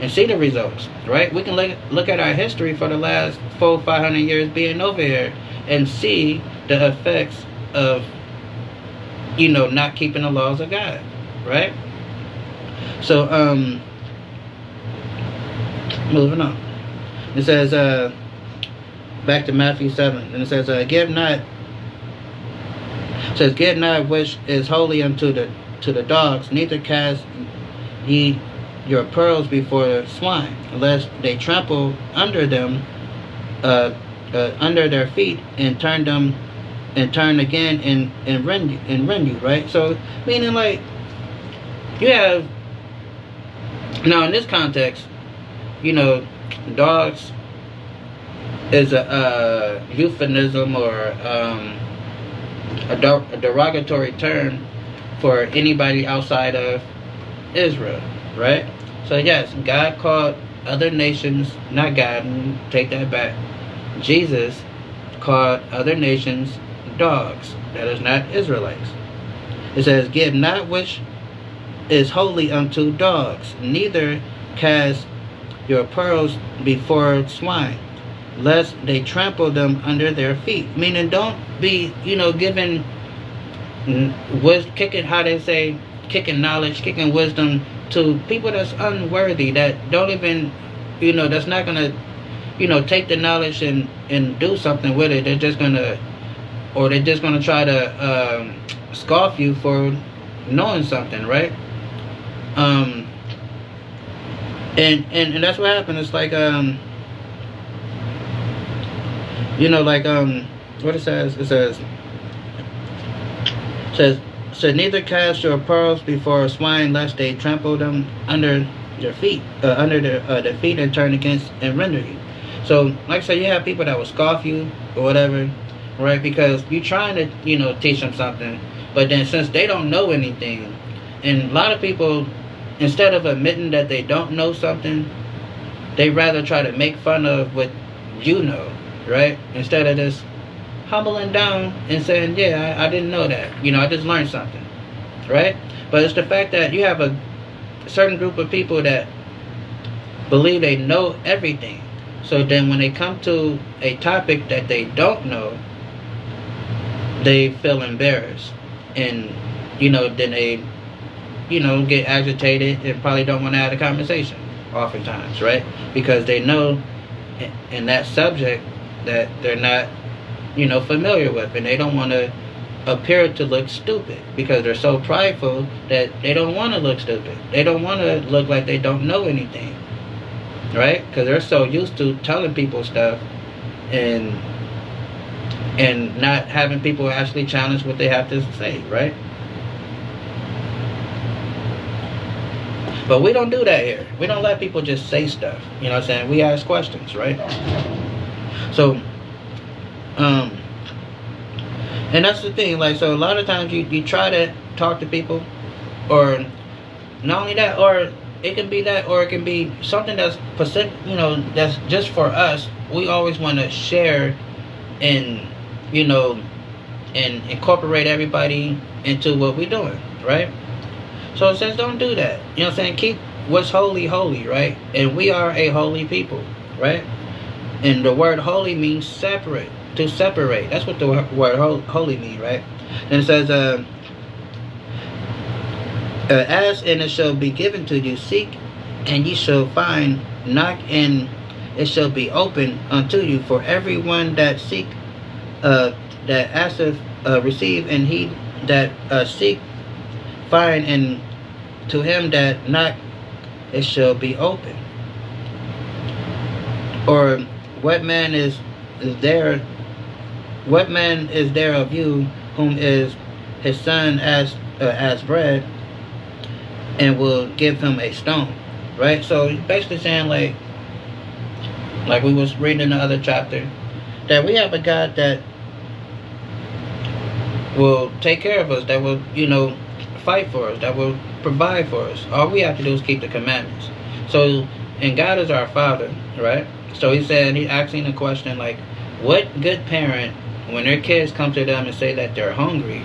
and see the results, right? We can look at our history for the last 400-500 years being over here, and see the effects of not keeping the laws of God, right? So, moving on. It says, back to Matthew 7, and it says, give not which is holy unto the dogs, neither cast ye your pearls before the swine, lest they trample under them, under their feet, and turn again and rend you, right? So meaning like you have now in this context, dogs is a euphemism or a derogatory term for anybody outside of Israel, right? So yes, God called other nations, not God, take that back. Jesus called other nations dogs, that is not Israelites. It says, give not which is holy unto dogs, neither cast your pearls before swine, lest they trample them under their feet. Meaning, don't be, giving kicking knowledge, kicking wisdom to people that's unworthy, that don't even, that's not gonna, take the knowledge and do something with it. They're just gonna try to scoff you for knowing something, right? And that's what happened. It's like what it says. So neither cast your pearls before a swine, lest they trample them under their feet, their feet, and turn against and render you. So, like I said, you have people that will scoff you or whatever, right? Because you're trying to, teach them something, but then since they don't know anything, and a lot of people, instead of admitting that they don't know something, they rather try to make fun of what you know, right? Instead of just humbling down and saying, yeah, I didn't know that. I just learned something, right? But it's the fact that you have a certain group of people that believe they know everything. So then when they come to a topic that they don't know, they feel embarrassed. And, then they, get agitated and probably don't want to have a conversation oftentimes, right? Because they know in that subject that they're not familiar with, and they don't want to appear to look stupid because they're so prideful that they don't want to look stupid. They don't want to look like they don't know anything, right? Because they're so used to telling people stuff and not having people actually challenge what they have to say, right? But we don't do that here. We don't let people just say stuff. You know what I'm saying? We ask questions, right? So and that's the thing, like, so a lot of times you try to talk to people, or not only that, or it can be that, or it can be something that's that's just for us. We always want to share and and incorporate everybody into what we're doing, right? So it says don't do that. You know what I'm saying? Keep what's holy, right? And we are a holy people, right? And the word holy means separate. To separate. That's what the word holy means, right? And it says, ask and it shall be given to you. Seek and ye shall find. Knock and it shall be open unto you. For everyone that seek, that asketh, receive, and he that seek, find, and to him that knock, it shall be open. Or what man is there? What man is there of you whom is his son as bread, and will give him a stone, right? So basically saying like we was reading in the other chapter, that we have a God that will take care of us, that will fight for us, that will provide for us. All we have to do is keep the commandments. So, and God is our Father, right? So he's asking the question like, what good parent, when their kids come to them and say that they're hungry,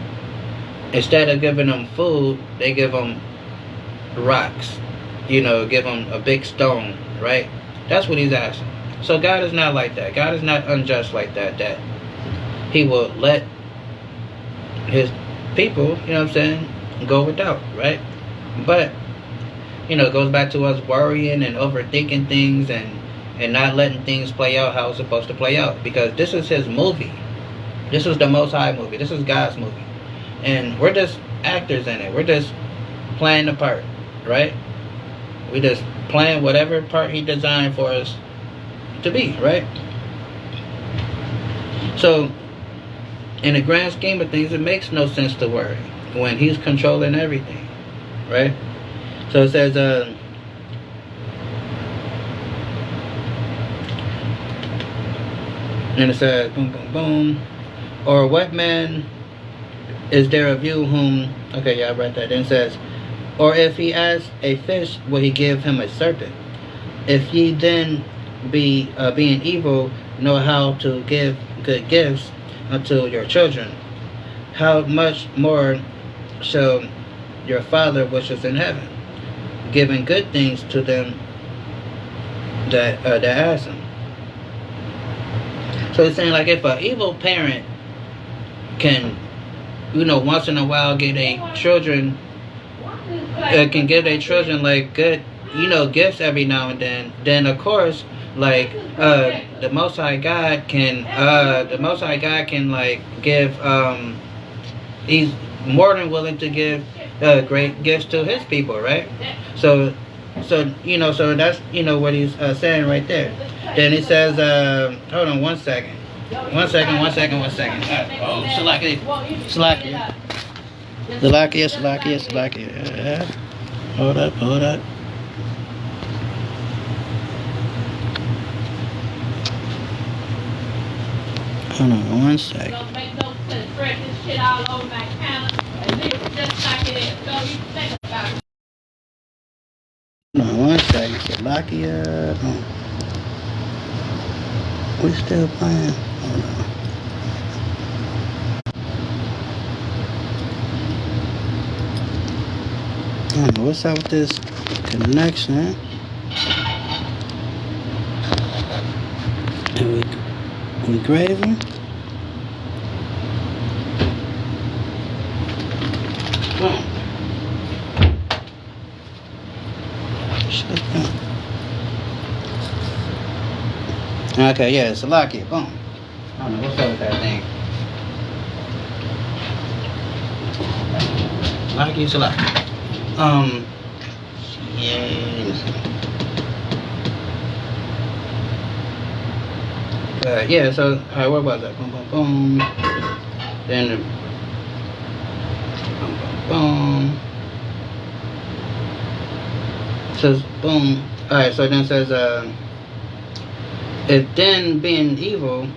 instead of giving them food, they give them rocks, give them a big stone, right? That's what he's asking. So God is not like that. God is not unjust like that, that he will let his people, you know what I'm saying, go without, right? But it goes back to us worrying and overthinking things and not letting things play out how it's supposed to play out, because this is His movie. This is the Most High movie. This is God's movie, and we're just actors in it. We're just playing the part, right? We just playing whatever part He designed for us to be, right? So, in the grand scheme of things, it makes no sense to worry when He's controlling everything, right? So it says, and it says, boom, boom, boom. Or what man is there of you whom, okay, yeah, I read that. Then it says, or if he asks a fish, will he give him a serpent? If ye then being evil, know how to give good gifts unto your children, how much more shall your Father which is in heaven giving good things to them that ask Him. So it's saying, like, if an evil parent can, once in a while get their children, can give their children like good, gifts every now and then of course, like, the Most High God can, like give, He's more than willing to give great gifts to His people, right? So so that's what He's saying right there. Then He says, hold on one second. Oh, Salakia. Hold up. Hold on one second. Don't make no sense. Spread this shit all over my counter and leave it just like it is. Don't even think about it. Hold on one second. Salakia. We still playing. Hold on. I don't know what's up with this connection. And we gravy. Shut up. Okay, yeah, it's a lock it. Boom. I don't know what's up with that thing. Lock it's a lock. Yes. Yeah, so, alright, what was that? Boom, boom, boom. Then, boom, boom, boom. It says, boom. Alright, so then it says, if then being evil,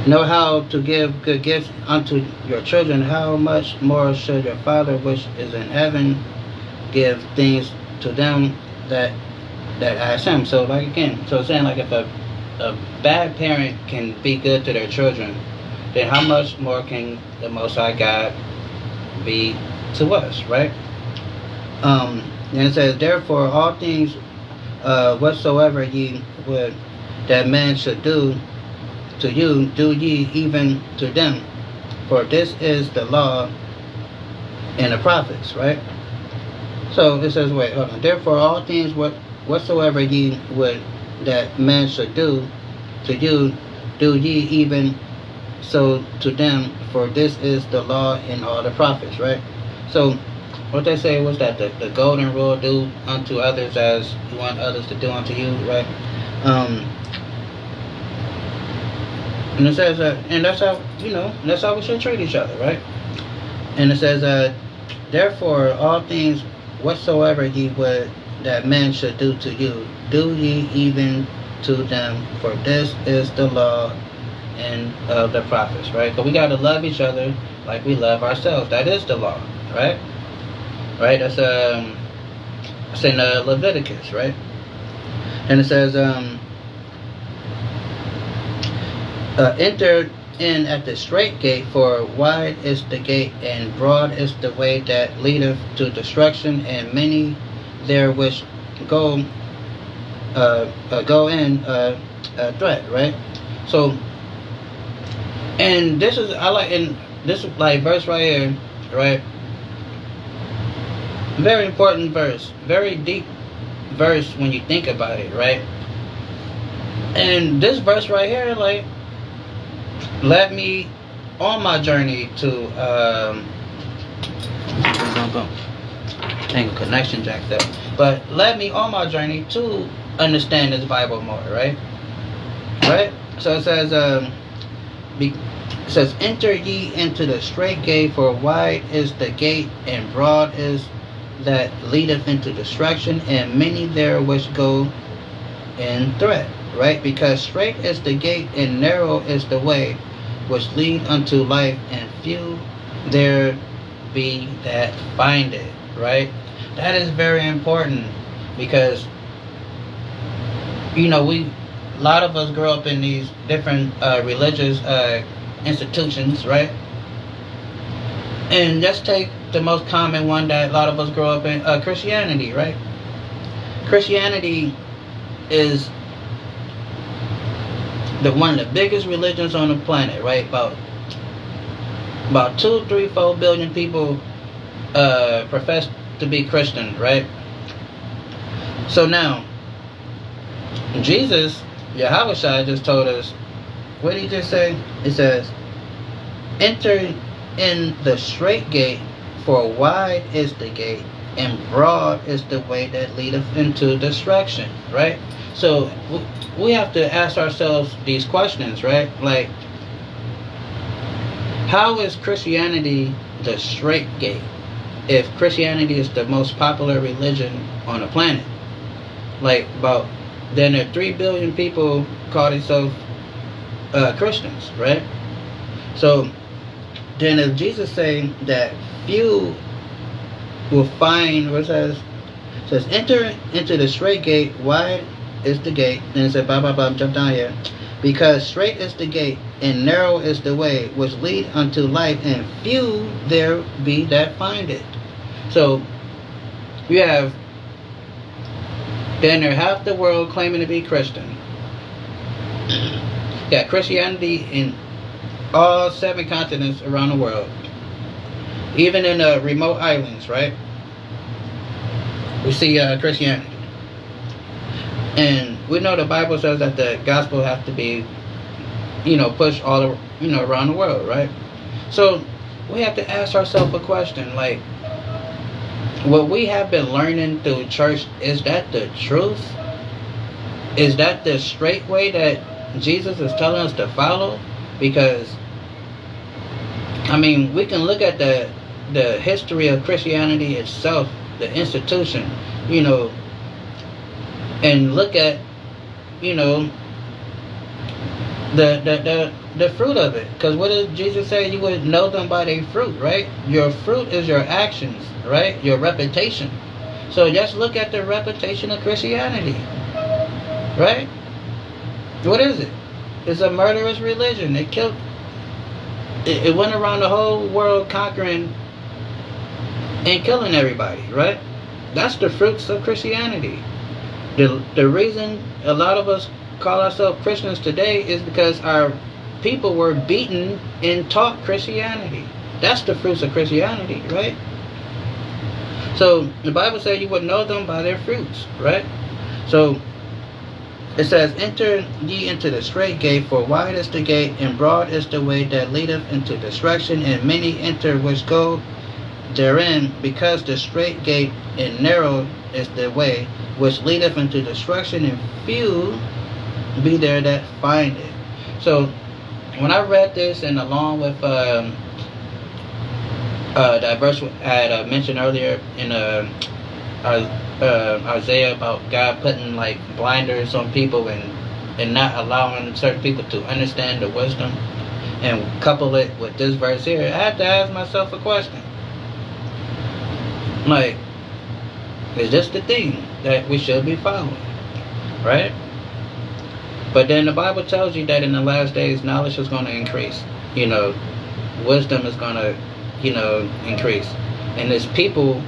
know how to give good gifts unto your children, how much more should your Father which is in heaven give things to them that ask Him. So, like, again, so it's saying, like, if a bad parent can be good to their children, then how much more can the Most High God be to us, right? And it says, therefore all things whatsoever ye would that man should do to you, do ye even to them. For this is the law and the prophets, right? So it says, wait, hold on. Therefore all things whatsoever ye would that man should do to you, do ye even so to them. For this is the law and all the prophets, right? So what they say was that the golden rule, do unto others as you want others to do unto you, right? And it says, and that's how we should treat each other, right? And it says, therefore all things whatsoever ye would that men should do to you, do ye even to them. For this is the law and of the prophets, right? But we got to love each other like we love ourselves. That is the law, right? Right? That's in Leviticus, right? And it says, enter in at the straight gate, for wide is the gate and broad is the way that leadeth to destruction, and many there which go in threat, right? So, and this is, I like, and this like verse right here, right? Very important verse, very deep verse when you think about it, right? And this verse right here, like, led me on my journey to Tangle connection jacked up, but led me on my journey to understand this Bible more, right? Right. So it says, it says, "Enter ye into the straight gate, for wide is the gate, and broad is that leadeth into destruction, and many there which go in thread." Right? Because straight is the gate, and narrow is the way which lead unto life, and few there be that find it. Right? That is very important, because a lot of us grow up in these different religious institutions, right? And just take the most common one that a lot of us grow up in, Christianity, right? Christianity is one of the biggest religions on the planet, right? About 2, 3, 4 billion people profess to be Christian, right? So now, Jesus, Yahushua, just told us, what did he just say? It says, "Enter in the straight gate, for wide is the gate, and broad is the way that leadeth into destruction." Right? So we have to ask ourselves these questions, right? Like, how is Christianity the straight gate if Christianity is the most popular religion on the planet? Like, then there are 3 billion people call themselves Christians, right? So then if Jesus saying that few will find, what it says, "Enter into the straight gate, wide is the gate," then it said, jump down here, "because straight is the gate, and narrow is the way which lead unto life, and few there be that find it." So you have then there half the world claiming to be Christian. Got Christianity in all 7 continents around the world, even in the remote islands, right? We see Christianity, and we know the Bible says that the gospel has to be, pushed all, around the world, right? So we have to ask ourselves a question, like, what we have been learning through church, is that the truth? Is that the straight way that Jesus is telling us to follow? Because, we can look at the history of Christianity itself, the institution, and look at, the fruit of it. Because what did Jesus say? You would know them by their fruit, right? Your fruit is your actions, right? Your reputation. So just look at the reputation of Christianity, right? What is it? It's a murderous religion. It killed. It went around the whole world conquering and killing everybody, right? That's the fruits of Christianity. The reason a lot of us call ourselves Christians today is because our people were beaten and taught Christianity. That's the fruits of Christianity, right? So the Bible says you would know them by their fruits, right? So it says, "Enter ye into the straight gate, for wide is the gate, and broad is the way that leadeth into destruction, and many enter which go therein, because the straight gate and narrow is the way which leadeth into destruction, and few be there that find it." So when I read this, and along with that verse I had mentioned earlier in Isaiah about God putting like blinders on people and not allowing certain people to understand the wisdom, and couple it with this verse here, I had to ask myself a question. Like, is this the thing that we should be following? Right? But then the Bible tells you that in the last days, knowledge is going to increase. Wisdom is going to, increase. And this people,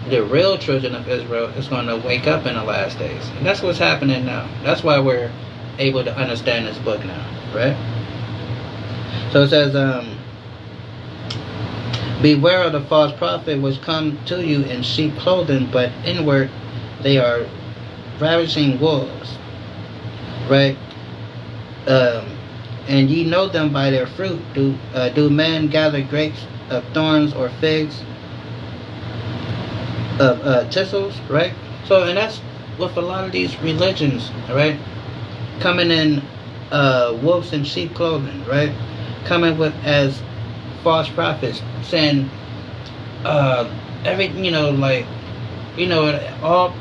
the real children of Israel, is going to wake up in the last days. And that's what's happening now. That's why we're able to understand this book now, right? So it says, Beware of the false prophet which come to you in sheep clothing, but inward they are ravaging wolves. Right? Um, and ye know them by their fruit. Do men gather grapes of thorns or figs of thistles? Right? So, and that's with a lot of these religions, right? Coming in wolves in sheep clothing, right? Coming with as false prophets, saying every like all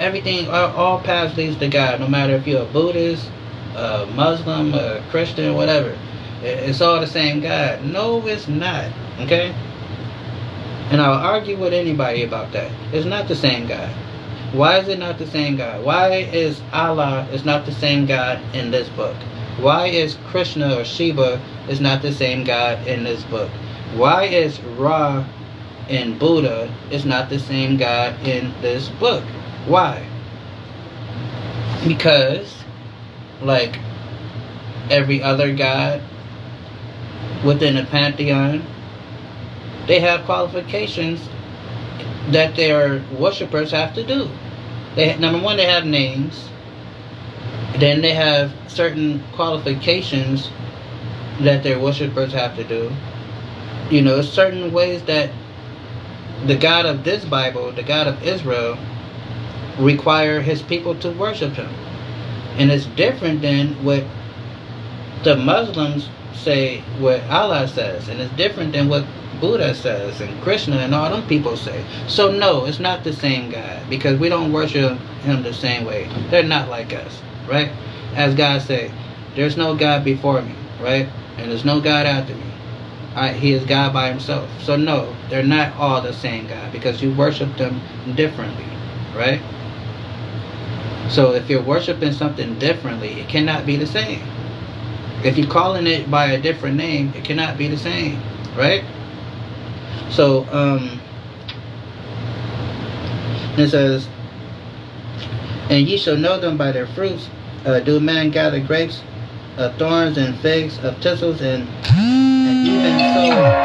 everything all paths leads to God. No matter if you're a Buddhist, a Muslim, a Christian, whatever, it's all the same God. No, it's not. Okay, and I'll argue with anybody about that. It's not the same God. Why is it not the same God? Why is Allah is not the same God in this book? Why is Krishna or Shiva is not the same God in this book? Why is Ra and Buddha is not the same God in this book? Why? Because, like every other God within the pantheon, they have qualifications that their worshippers have to do. Number one, they have names. Then they have certain qualifications that their worshippers have to do. Certain ways that the God of this Bible, the God of Israel, require his people to worship him. And it's different than what the Muslims say, what Allah says. And it's different than what Buddha says and Krishna and all them people say. So no, it's not the same God, because we don't worship him the same way. They're not like us, right? As God say, there's no God before me, right? And there's no God after me. He is God by himself. So no, they're not all the same God, because you worship them differently, right? So if you're worshiping something differently, it cannot be the same. If you're calling it by a different name, it cannot be the same, right? So it says, and ye shall know them by their fruits. Do men gather grapes of thorns and figs of thistles, and even so.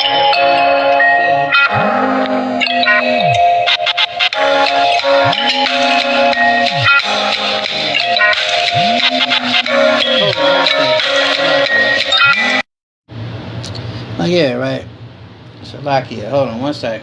Oh yeah, right. Slovakia. Hold on one sec.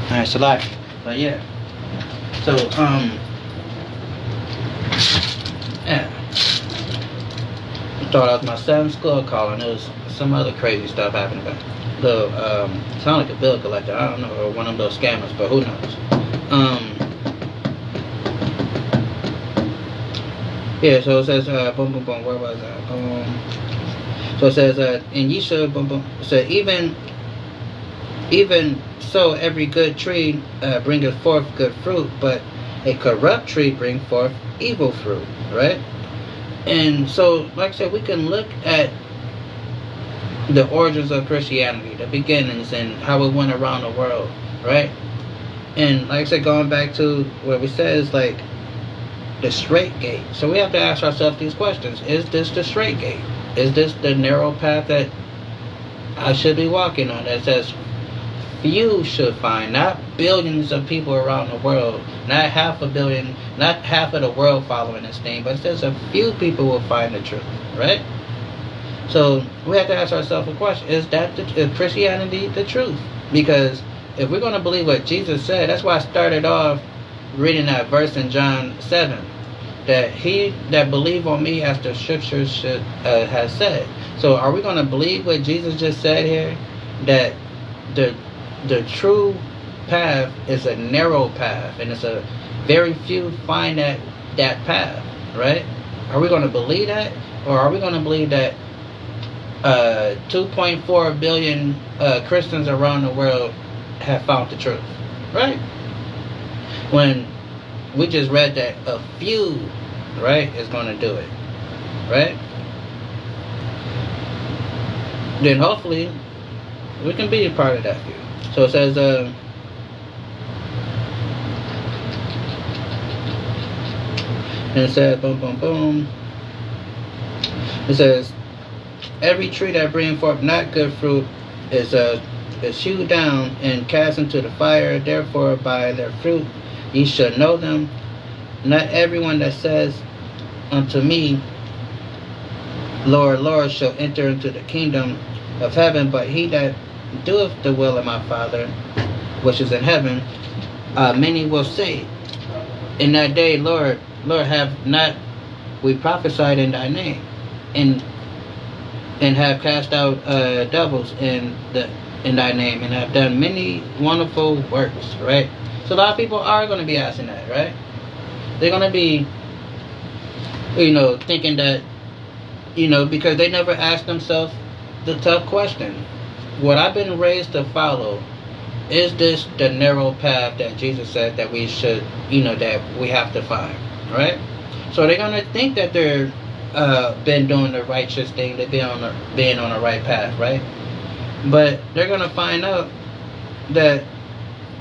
Alright, Slovakia. But yeah. So, yeah. I thought I was my 7th school calling. There was some other crazy stuff happening back. Sound like a bill collector. I don't know, or one of those scammers, but who knows? Yeah. So it says, boom, boom, boom. Where was I? So it says, and ye shall, boom, boom. So even so, every good tree bringeth forth good fruit, but a corrupt tree bring forth evil fruit, right? And so, like I said, we can look at the origins of Christianity, the beginnings, and how it went around the world, right? And like I said, going back to what we said is like the straight gate. So we have to ask ourselves these questions. Is this the straight gate? Is this the narrow path that I should be walking on? That says few should find, not billions of people around the world, not half a billion, not half of the world following this thing, but it says a few people will find the truth, right? So we have to ask ourselves a question: is Christianity the truth? Because if we're going to believe what Jesus said, that's why I started off reading that verse in John 7, that he that believe on me, as the scriptures has said. So are we going to believe what Jesus just said here, that the true path is a narrow path, and it's a very few find that path, right? Are we going to believe that, or are we going to believe that 2.4 billion Christians around the world have found the truth, right? When we just read that a few, right, is going to do it, right? Then hopefully we can be a part of that few. So it says, and it says, boom, boom, boom. It says, every tree that brings forth not good fruit is hewed down and cast into the fire. Therefore, by their fruit ye shall know them. Not everyone that says unto me, Lord, Lord, shall enter into the kingdom of heaven, but he that doeth the will of my Father which is in heaven. Many will say in that day, Lord, Lord, have not we prophesied in thy name, and have cast out devils in thy name, and have done many wonderful works, right? So a lot of people are going to be asking that, right? They're going to be, thinking that, because they never ask themselves the tough question. What I've been raised to follow, is this the narrow path that Jesus said that we should, that we have to find, right? So they're going to think that they're been doing the righteous thing, they've been on the right path, right? But they're going to find out that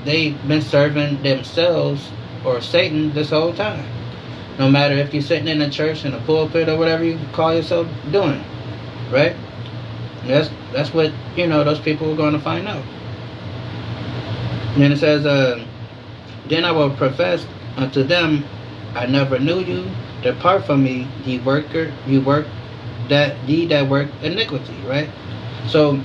they've been serving themselves or Satan this whole time. No matter if you're sitting in a church, in a pulpit, or whatever you call yourself doing, right? And that's what, those people are going to find out. And then it says, then I will profess unto them, I never knew you. Depart from me, ye that work iniquity, right? So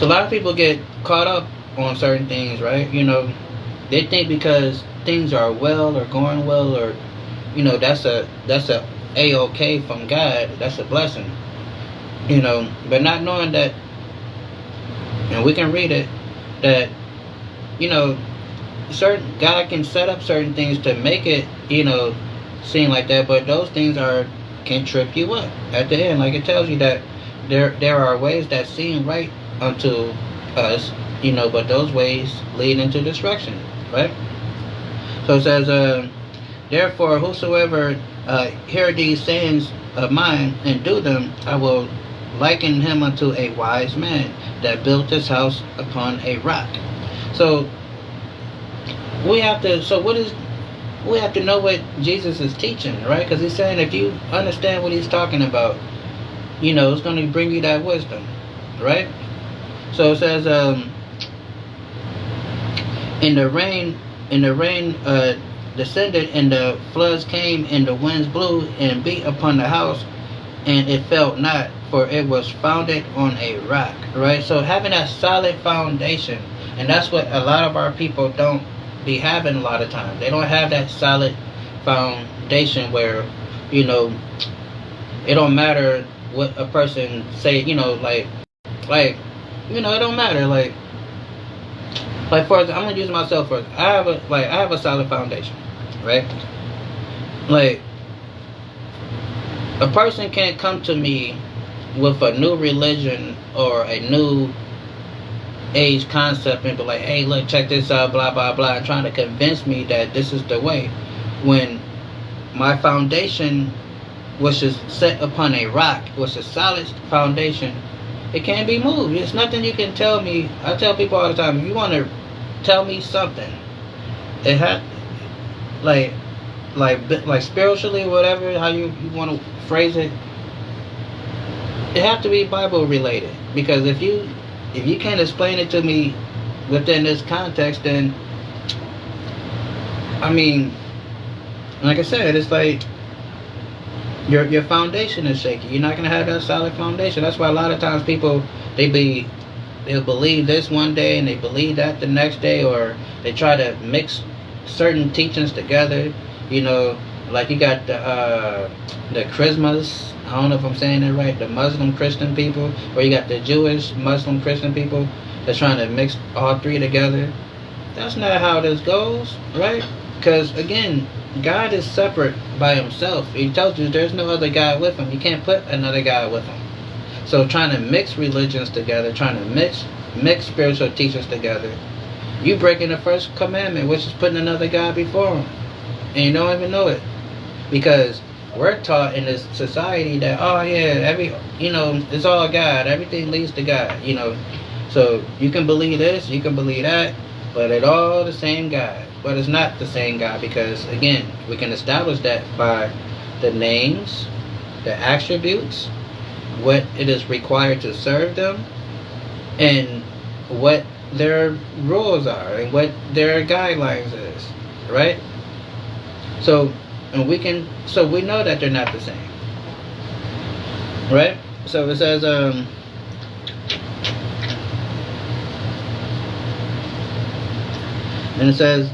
a lot of people get caught up on certain things, right? They think because things are well or going well, or that's a A-OK from God, that's a blessing, but not knowing that, and we can read it, that certain God can set up certain things to make it seem like that, but those things can trip you up at the end. Like it tells you that there are ways that seem right unto us, but those ways lead into destruction, right? So it says, therefore whosoever hear these sayings of mine and do them, I will liken him unto a wise man that built his house upon a rock. So we have to know what Jesus is teaching, right? Because he's saying if you understand what he's talking about, it's going to bring you that wisdom, right? So it says, in the rain descended, and the floods came, and the winds blew and beat upon the house, and it fell not, for it was founded on a rock, right? So having that solid foundation, and that's what a lot of our people don't be having a lot of times. They don't have that solid foundation where, it don't matter what a person say, it don't matter. Like for example, I'm gonna use myself first. I have a solid foundation, right? Like a person can't come to me with a new religion or a new age concept and be like, hey, look, check this out, blah blah blah, and trying to convince me that this is the way, when my foundation was just set upon a rock, was a solid foundation. It can't be moved. It's nothing you can tell me. I tell people all the time, if you want to tell me something, it has like spiritually, whatever, how you want to phrase it, it have to be Bible related. Because if you can't explain it to me within this context, then I mean, like I said, it's like your foundation is shaky. You're not gonna have that solid foundation. That's why a lot of times people they'll believe this one day and they believe that the next day, or they try to mix certain teachings together. Like you got the Christmas. I don't know if I'm saying it right. The Muslim Christian people, or you got the Jewish Muslim Christian people that's trying to mix all three together. That's not how this goes, right? Because again, God is separate by himself. He tells you there's no other God with him. You can't put another God with him. So trying to mix religions together, trying to mix mix spiritual teachers together, you breaking the first commandment, which is putting another God before him. And you don't even know it. Because we're taught in this society that, oh yeah, it's all God. Everything leads to God, So you can believe this, you can believe that, but it's all the same God. But it's not the same God because, again, we can establish that by the names, the attributes, what it is required to serve them, and what their rules are and what their guidelines is, right? So we know that they're not the same, right? So it says and it says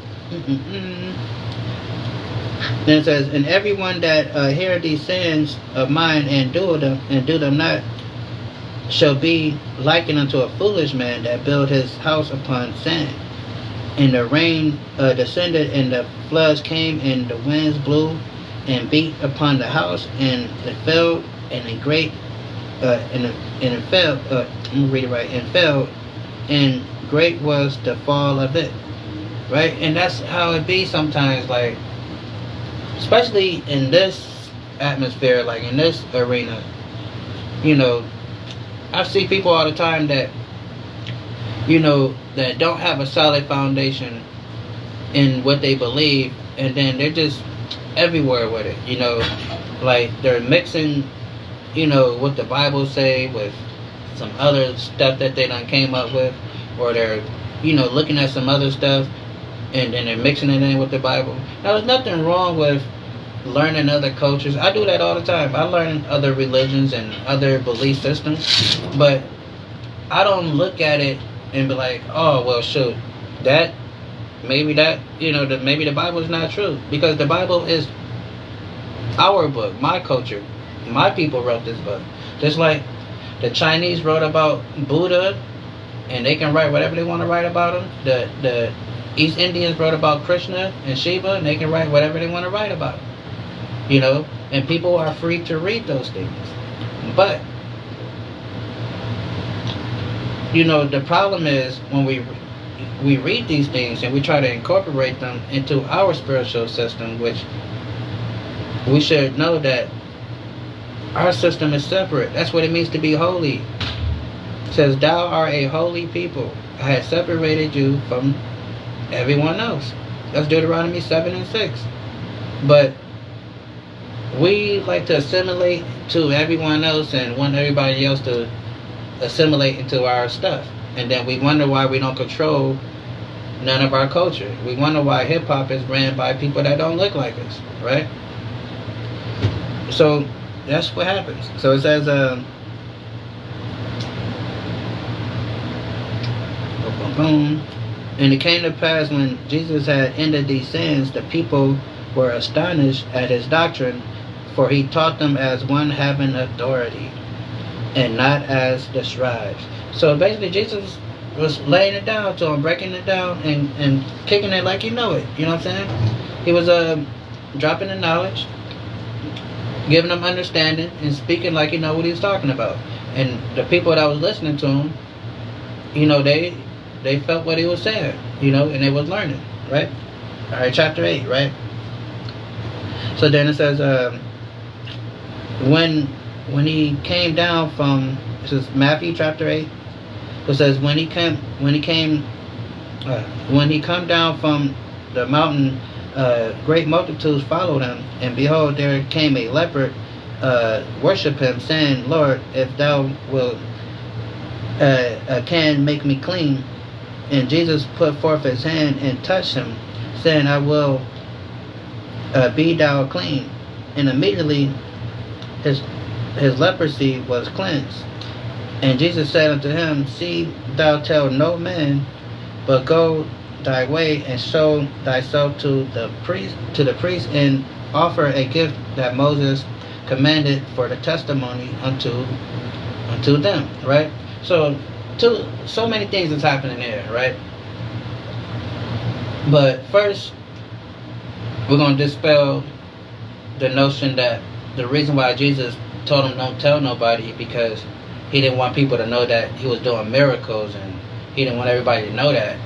then it says, and everyone that hear these sayings of mine and do them not shall be likened unto a foolish man that built his house upon sand. And the rain descended, and the floods came, and the winds blew and beat upon the house, and it fell, and a great and it fell. I'm gonna read it right. And fell, and great was the fall of it. Right, and that's how it be sometimes. Like, especially in this atmosphere, like in this arena, I see people all the time that, that don't have a solid foundation in what they believe, and then they're just everywhere with it, like they're mixing, what the Bible say with some other stuff that they done came up with, or they're, looking at some other stuff, and then they're mixing it in with the Bible. Now, there's nothing wrong with learning other cultures. I do that all the time. I learn other religions and other belief systems, but I don't look at it and be like, oh, well, shoot, maybe the Bible is not true, because the Bible is our book, my culture. My people wrote this book. Just like the Chinese wrote about Buddha, and they can write whatever they want to write about him. The East Indians wrote about Krishna and Shiva, and they can write whatever they want to write about him. And people are free to read those things. But, the problem is when we read these things and we try to incorporate them into our spiritual system, which we should know that our system is separate. That's what it means to be holy. It says, thou art a holy people. I have separated you from everyone else. That's Deuteronomy 7:6. But we like to assimilate to everyone else and want everybody else to assimilate into our stuff. And then we wonder why we don't control none of our culture. We wonder why hip-hop is ran by people that don't look like us, right? So that's what happens. So it says, and it came to pass when Jesus had ended these sayings, the people were astonished at his doctrine, for he taught them as one having authority, and not as the scribes. So basically, Jesus was laying it down to them, breaking it down, and kicking it like you know it. You know what I'm saying? He was dropping the knowledge, giving them understanding, and speaking like you know what he was talking about. And the people that was listening to him, they felt what he was saying, and they was learning, right? All right, chapter 8, right? So then it says, when he came down from, this is Matthew chapter 8. It says, when he come down from the mountain, great multitudes followed him, and behold, there came a leper, worship him, saying, Lord, if thou wilt, can make me clean. And Jesus put forth his hand and touched him, saying, I will be thou clean. And immediately his leprosy was cleansed. And Jesus said unto him, See thou tell no man, but go thy way and show thyself to the priest, and offer a gift that Moses commanded for the testimony unto them. Right? So many things is happening there, right? But first, we're going to dispel the notion that the reason why Jesus told him don't tell nobody, because he didn't want people to know that he was doing miracles and He didn't want everybody to know that,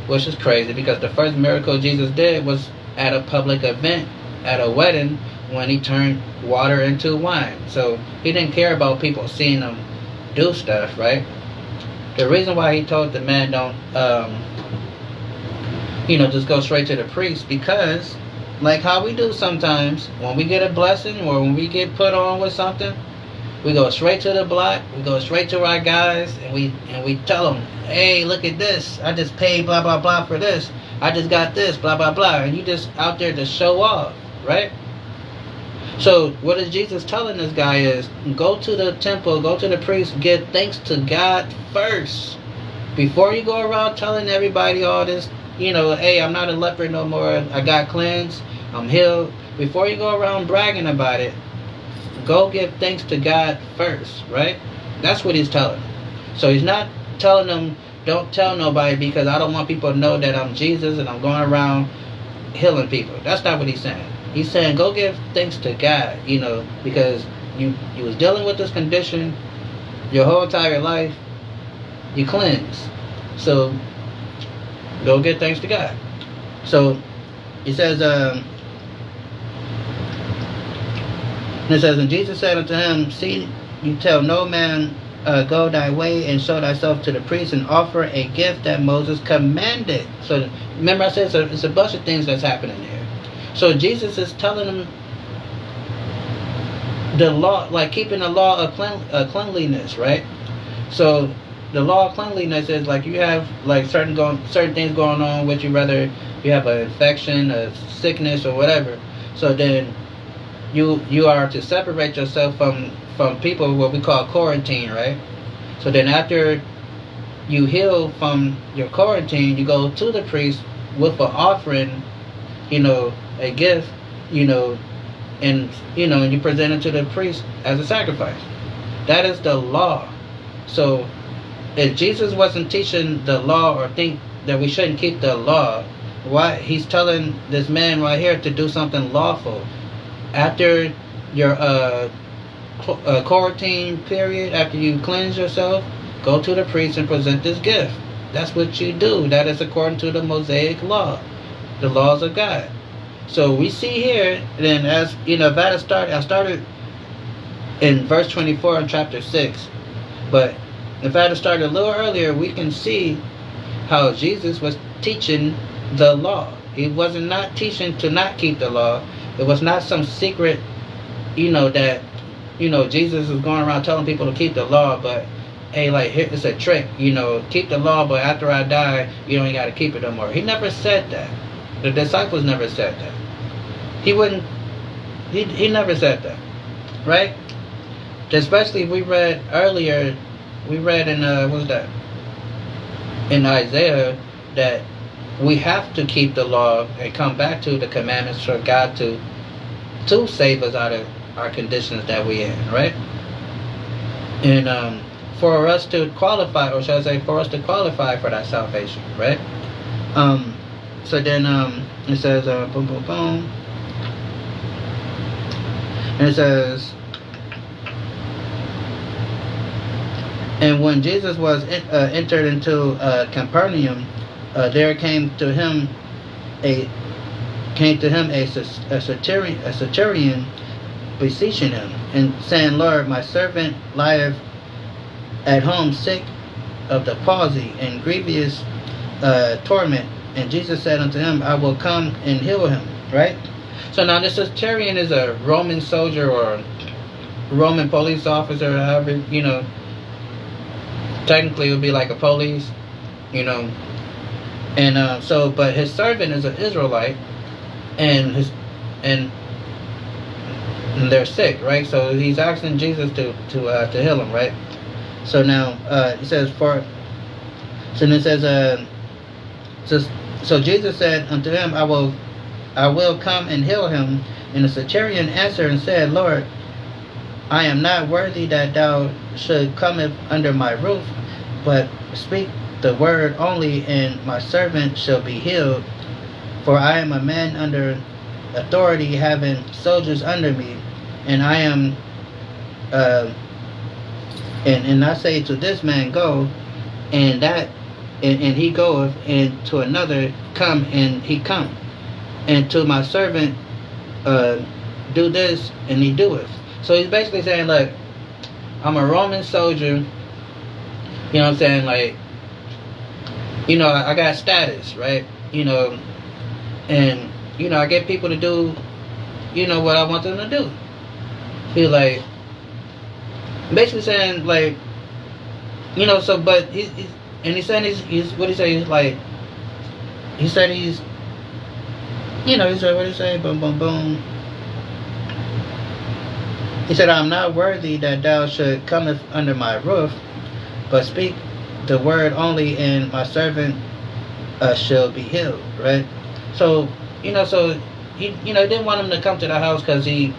which is crazy because the first miracle Jesus did was at a public event, at a wedding, when he turned water into wine. So he didn't care about people seeing him do stuff, right? The reason why he told the man don't, just go straight to the priest, because like how we do sometimes when we get a blessing or when we get put on with something, we go straight to the block, we go straight to our guys, and we tell them, hey, look at this, I just paid blah blah blah for this, I just got this blah blah blah, and you just out there to show off, right? So what is Jesus telling this guy is, go to the temple, go to the priest, give thanks to God first before you go around telling everybody all this, hey, I'm not a leper no more, I got cleansed, I'm healed. Before you go around bragging about it, go give thanks to God first, right? That's what he's telling them. So he's not telling them, don't tell nobody because I don't want people to know that I'm Jesus and I'm going around healing people. That's not what he's saying. He's saying, go give thanks to God, because you was dealing with this condition your whole entire life. You cleansed. So go give thanks to God. So he says, and Jesus said unto him, see, you tell no man, go thy way and show thyself to the priest and offer a gift that Moses commanded. So remember I said it's a bunch of things that's happening here. So Jesus is telling them the law, like keeping the law of cleanliness, right? So the law of cleanliness is like you have like certain things going on with you, whether you have an infection, a sickness, or whatever. So then you are to separate yourself from people, what we call quarantine, right? So then after you heal from your quarantine, you go to the priest with an offering, a gift, and you present it to the priest as a sacrifice. That is the law. So if Jesus wasn't teaching the law or think that we shouldn't keep the law, why he's telling this man right here to do something lawful? After your quarantine period, after you cleanse yourself, go to the priest and present this gift. That's what you do. That is according to the Mosaic law, the laws of God. So we see here, then as if I started in verse 24 in chapter 6, but if I had started a little earlier, we can see how Jesus was teaching the law. He wasn't not teaching to not keep the law. It was not some secret, that, Jesus was going around telling people to keep the law, but hey, like, here, it's a trick, keep the law, but after I die, you don't got to keep it no more. He never said that. The disciples never said that. He never said that, right? Especially we read earlier, in, what was that? In Isaiah, that we have to keep the law and come back to the commandments for God to save us out of our conditions that we're in, right? And for us to qualify, or should I say, for us to qualify for that salvation, right? So then it says, boom, boom, boom. And it says, and when Jesus was entered into Capernaum, there came to him a centurion beseeching him and saying, Lord, my servant lieth at home sick of the palsy and grievous torment. And Jesus said unto him, I will come and heal him. Right? So now this centurion is a Roman soldier or Roman police officer, however, technically it would be like a police, and but his servant is an Israelite, and they're sick, right? So he's asking Jesus to heal him, right? So now it says so Jesus said unto him, I will come and heal him. And the centurion answered and said, Lord, I am not worthy that thou should come under my roof, but speak the word only, and my servant shall be healed. For I am a man under authority, having soldiers under me, and I am and I say to this man, go, and that and he goeth, and to another come, and he come, and to my servant do this, and he doeth. So he's basically saying, look, I'm a Roman soldier, you know what I'm saying, like, you know, I got status, right, you know, and, you know, I get people to do, you know, what I want them to do. He's like, basically saying, like, you know, so, but he's and he's saying he's what he say, he's like, he said he's, you know, he said, what he say, boom, boom, boom. He said, I'm not worthy that thou should cometh under my roof, but speak the word only, and my servant shall be healed, right? So, you know, so he, you know, didn't want him to come to the house because he,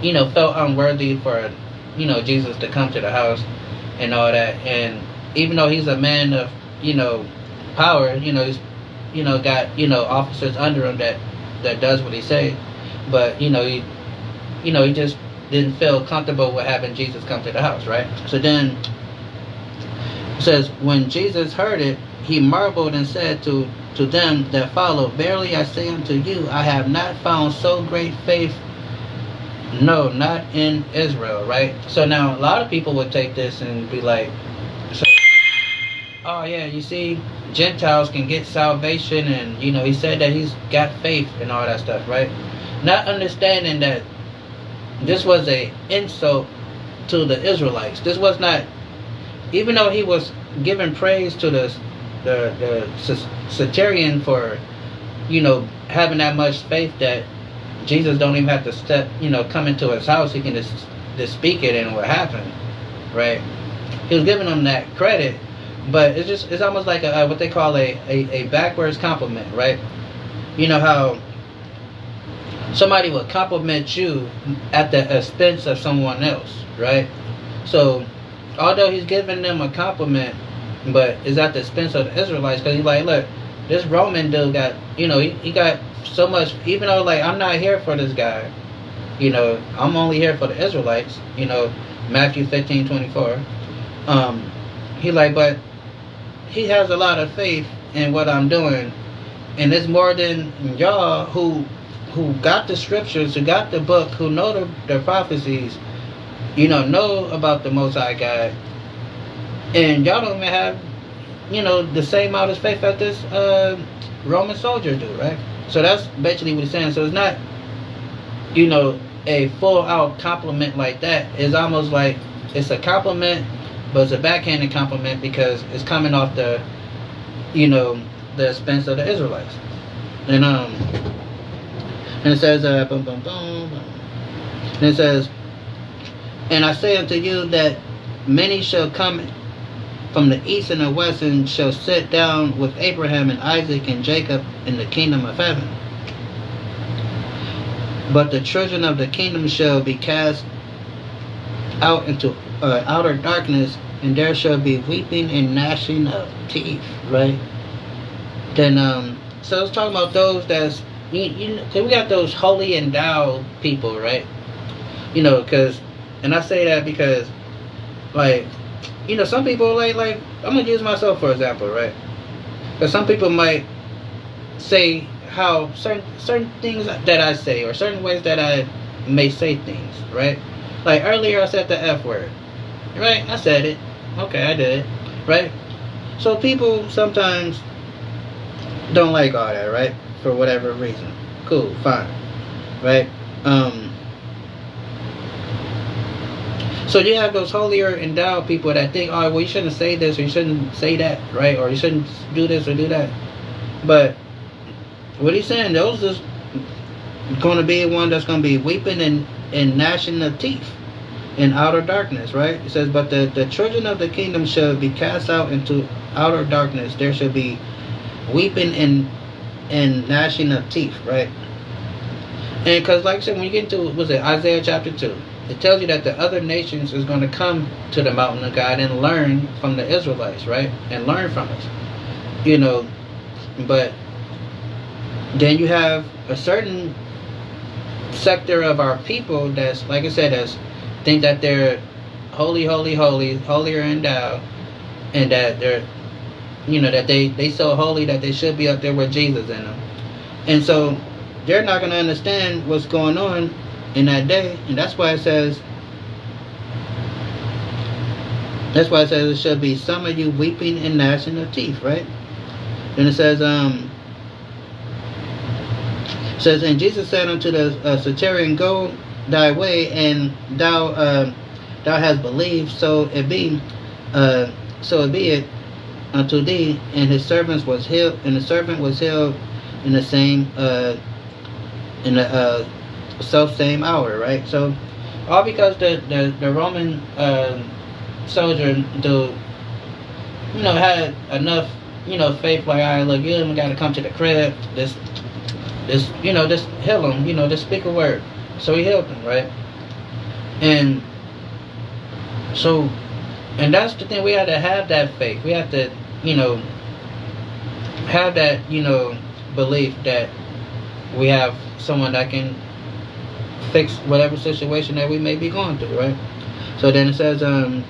you know, felt unworthy for, you know, Jesus to come to the house and all that. And even though he's a man of, you know, power, you know, he's, you know, got, you know, officers under him that does what he say, but, you know, he just didn't feel comfortable with having Jesus come to the house, right? So then it says, when Jesus heard it, he marveled and said to them that followed, verily I say unto you, I have not found so great faith, no, not in Israel, right? So now a lot of people would take this and be like, so, oh yeah, you see, Gentiles can get salvation, and, you know, he said that he's got faith and all that stuff, right? Not understanding that this was a insult to the Israelites. This was not, even though he was giving praise to the Satirian for, you know, having that much faith that Jesus don't even have to step, you know, come into his house. He can just speak it and it will happen, right? He was giving them that credit, but it's almost like a what they call a backwards compliment, right? You know how somebody will compliment you at the expense of someone else, right? So, although he's giving them a compliment, but it's at the expense of the Israelites, because he's like, look, this Roman dude got, you know, he got so much, even though, like, I'm not here for this guy, you know, I'm only here for the Israelites, you know, Matthew 15:24. He like, but he has a lot of faith in what I'm doing, and it's more than y'all who got the scriptures, who got the book, who know the prophecies, you know about the Most High God, and y'all don't even have, you know, the same amount of faith that this Roman soldier do, right? So that's basically what he's saying. So it's not, you know, a full out compliment like that. It's almost like it's a compliment, but it's a backhanded compliment because it's coming off the, you know, the expense of the Israelites. And it says, boom, boom, boom, boom. And it says, and I say unto you that many shall come from the east and the west, and shall sit down with Abraham and Isaac and Jacob in the kingdom of heaven. But the children of the kingdom shall be cast out into outer darkness, and there shall be weeping and gnashing of teeth, right? Then, so it's talking about those that's, you know, cause we got those holy endowed people, right? You know, and I say that because, like, you know, some people, like I'm gonna use myself for example, right? Because some people might say how certain things that I say, or certain ways that I may say things, right? Like earlier I said the F word, right? I said it. Okay, I did it, right? So people sometimes don't like all that, right? For whatever reason. Cool, fine, right? So you have those holier endowed people that think, oh, well, you shouldn't say this, or you shouldn't say that, right? Or you shouldn't do this or do that. But what he's saying, those is going to be one that's going to be weeping and gnashing of teeth in outer darkness, right? It says, but the children of the kingdom shall be cast out into outer darkness. There shall be weeping and gnashing of teeth, right? And because, like I said, when you get into, was it Isaiah chapter 2, it tells you that the other nations is going to come to the mountain of God and learn from the Israelites, right? And learn from us, you know. But then you have a certain sector of our people that's, like I said, that's think that they're holy, holy, holy, holier endowed, and that they're, that they so holy that they should be up there with Jesus in them. And so they're not going to understand what's going on in that day. And that's why it says it should be some of you weeping and gnashing of teeth, right? Then it says, and Jesus said unto the centurion, go thy way, and thou hast believed, so it be it unto thee. And his servant was healed, in the same self same hour, right? So all because the Roman soldier had enough faith, like, all right, look, you even got to come to the crib, just heal him, just speak a word. So he healed him, right? And so, and that's the thing, we have to have that faith. We have to have that belief that we have someone that can fix whatever situation that we may be going through, right? So then it says, boom,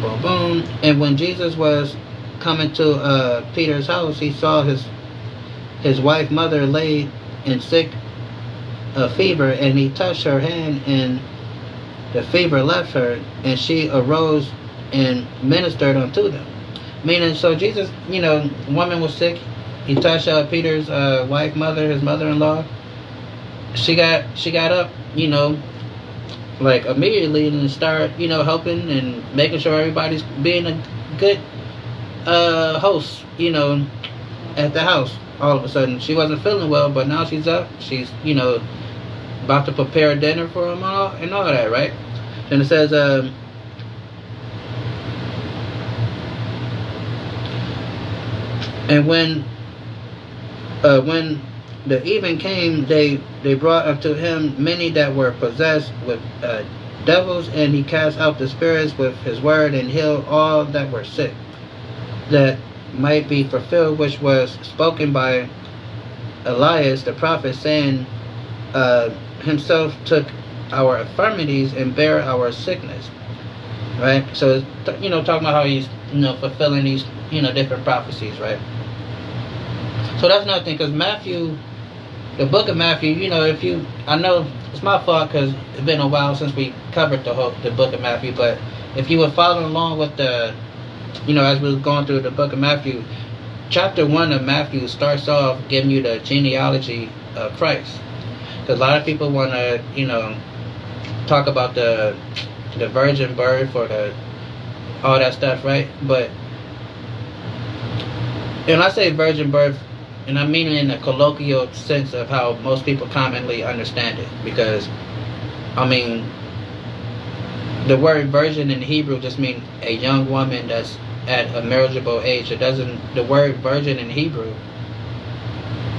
boom, boom. And when Jesus was coming to Peter's house, he saw his wife mother laid in sick fever, and he touched her hand, and the fever left her, and she arose and ministered unto them. Meaning, so Jesus, woman was sick. He touched Peter's wife mother, his mother-in-law. She got up, like immediately, and started, helping and making sure everybody's being a good host, at the house. All of a sudden, she wasn't feeling well, but now she's up. She's, about to prepare dinner for him and all that, right? And it says, and when the even came, they brought unto him many that were possessed with devils, and he cast out the spirits with his word, and healed all that were sick, that might be fulfilled which was spoken by Elias the prophet, saying, himself took our infirmities and bare our sickness. Right? So talking about how he's fulfilling these different prophecies, right? So that's another thing, because Matthew, the book of Matthew, I know it's my fault because it's been a while since we covered the book of Matthew, but if you were following along with the as we were going through the book of Matthew, chapter 1 of Matthew starts off giving you the genealogy of Christ. Because a lot of people want to, talk about the virgin birth or all that stuff, right? But when I say virgin birth, and I mean it in a colloquial sense of how most people commonly understand it, because the word virgin in Hebrew just means a young woman that's at a marriageable age. The word virgin in Hebrew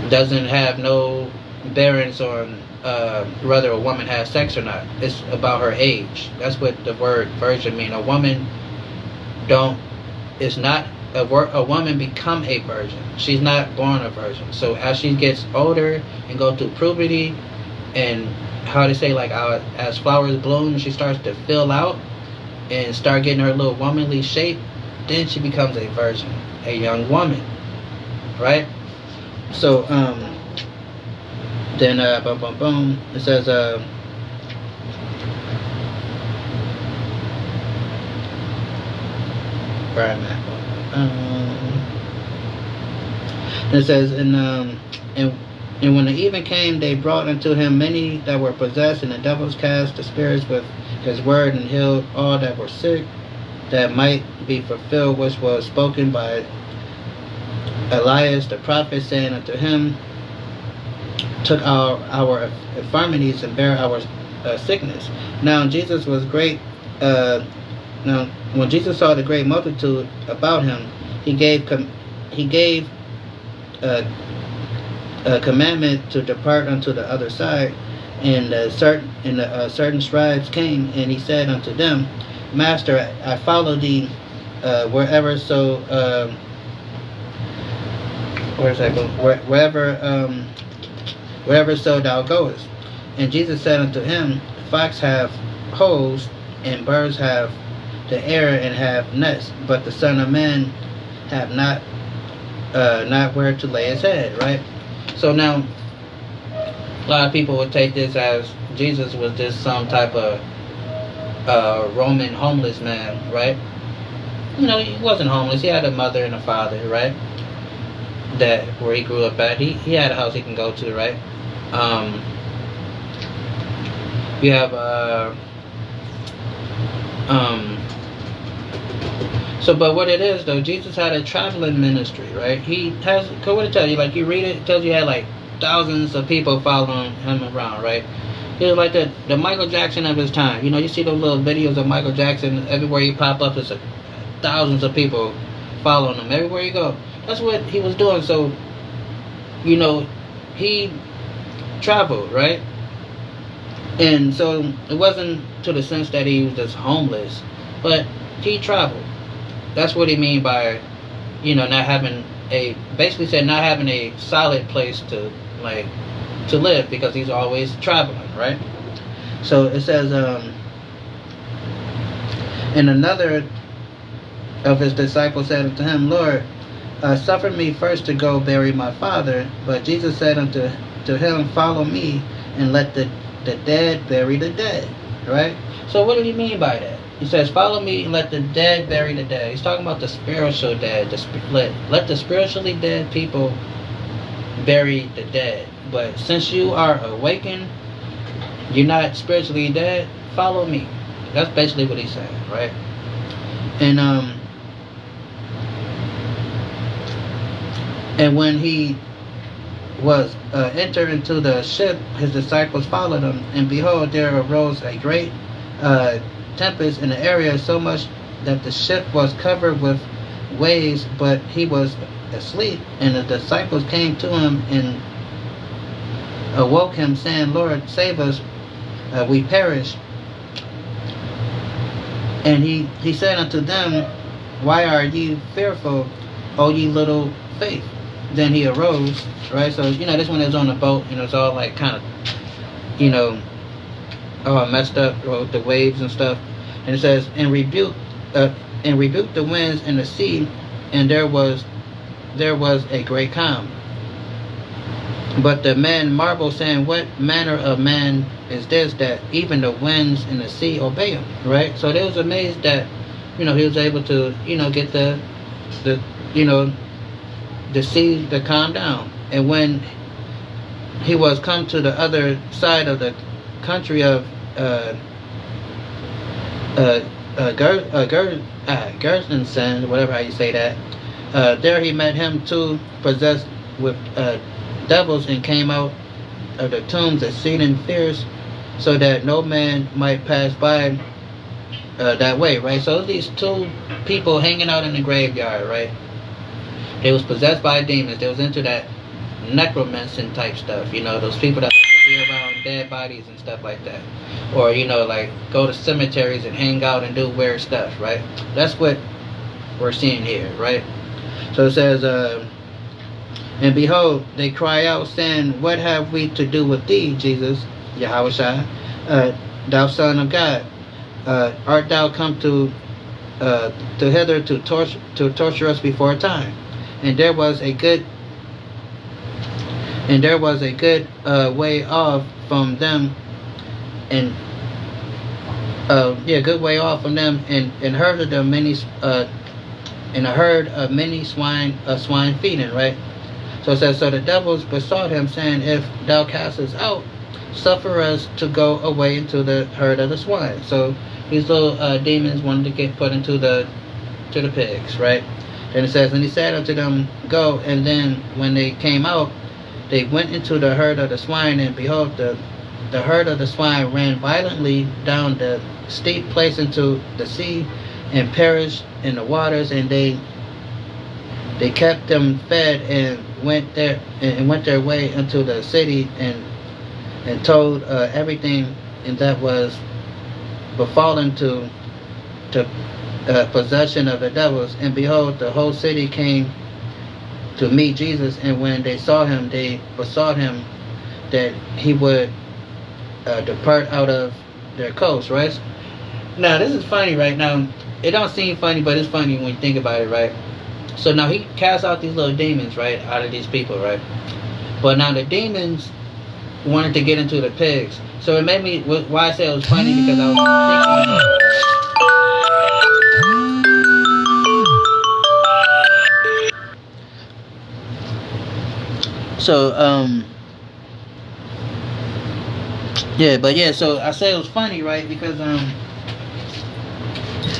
doesn't have no bearings on whether a woman has sex or not. It's about her age. That's what the word virgin means. A woman a woman become a virgin. She's not born a virgin. So as she gets older and go through puberty, and how they say, like, as flowers bloom, she starts to fill out and start getting her little womanly shape, then she becomes a virgin, a young woman, right? So then it says where I'm at. It says, and when the even came, they brought unto him many that were possessed, and the devils cast the spirits with his word, and healed all that were sick, that might be fulfilled which was spoken by Elias the prophet, saying unto him, took our infirmities and bare our sickness. Now Jesus was great. Now when Jesus saw the great multitude about him, he gave a commandment to depart unto the other side, and certain scribes came, and he said unto them, Master, I follow thee wherever so wherever so thou goest. And Jesus said unto him, Fox have holes, and birds have the air and have nests, but the Son of Man have not where to lay his head, right? So now, a lot of people would take this as Jesus was just some type of Roman homeless man, right? He wasn't homeless. He had a mother and a father, right? That where he grew up at. He had a house he can go to, right? You have so, but what it is though, Jesus had a traveling ministry, right? He has, what it tell you? Like you read it, it tells you he had like thousands of people following him around, right? He was like the Michael Jackson of his time. You see those little videos of Michael Jackson everywhere you pop up. There's thousands of people following him everywhere you go. That's what he was doing. So, he traveled, right? And so it wasn't to the sense that he was just homeless, but he traveled. That's what he mean by, not having basically said not having a solid place to live, because he's always traveling, right? So it says, and another of his disciples said unto him, Lord, suffer me first to go bury my father. But Jesus said unto him, follow me, and let the dead bury the dead, right? So what did he mean by that? He says, follow me and let the dead bury the dead. He's talking about the spiritual dead. Let the spiritually dead people bury the dead. But since you are awakened, you're not spiritually dead, follow me. That's basically what he's saying, right? And when he was entered into the ship, his disciples followed him, and behold, there arose a great tempest in the area, so much that the ship was covered with waves, but he was asleep. And the disciples came to him and awoke him, saying, Lord, save us, we perish. And he said unto them, why are ye fearful, O ye little faith? Then he arose, right? So, this one is on the boat, it's all like kind of, all messed up with the waves and stuff. And it says, and rebuked the winds and the sea, and there was a great calm. But the men marveled, saying, what manner of man is this, that even the winds and the sea obey him, right? So they was amazed that, he was able to, get the sea to calm down. And when he was come to the other side of the country of Gerson, whatever how you say that, there he met him two possessed with devils, and came out of the tombs exceeding fierce, so that no man might pass by that way, right? So these two people hanging out in the graveyard, right? They was possessed by demons. They was into that necromancy type stuff, those people that like to be around dead bodies and stuff like that, or like go to cemeteries and hang out and do weird stuff, right? That's what we're seeing here, right? So it says, and behold, they cry out, saying, what have we to do with thee, Jesus, Yahushua, thou Son of God? Art thou come to hither to torture us before time? And there was a good way off from them, and good way off from them, and heard of them many and a herd of many swine feeding, right? So it says, so the devils besought him, saying, if thou cast us out, suffer us to go away into the herd of the swine. So these little demons wanted to get put into the pigs, right? And it says, and he said unto them, go. And then when they came out, they went into the herd of the swine, and behold, the herd of the swine ran violently down the steep place into the sea, and perished in the waters. And they kept them fed, and went their way into the city, and told everything and that was befallen to possession of the devils. And behold, the whole city came to meet Jesus, and when they saw him, they besought him that he would depart out of their coast, right? Now, this is funny right now. it don't seem funny, but it's funny when you think about it, right? So now he casts out these little demons, right, out of these people, right? But now the demons wanted to get into the pigs. So it made me, why I say it was funny, because I was thinking. So yeah, but yeah, so I say it was funny, right? Because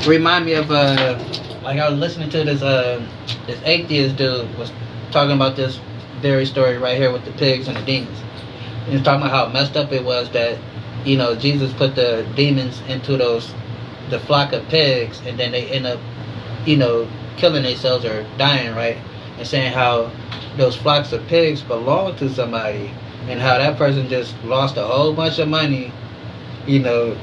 remind me of like I was listening to this atheist dude was talking about this very story right here with the pigs and the demons. And he's talking about how messed up it was that, you know, Jesus put the demons into the flock of pigs, and then they end up, you know, killing themselves or dying, right? And saying how those flocks of pigs belong to somebody, and how that person just lost a whole bunch of money, you know,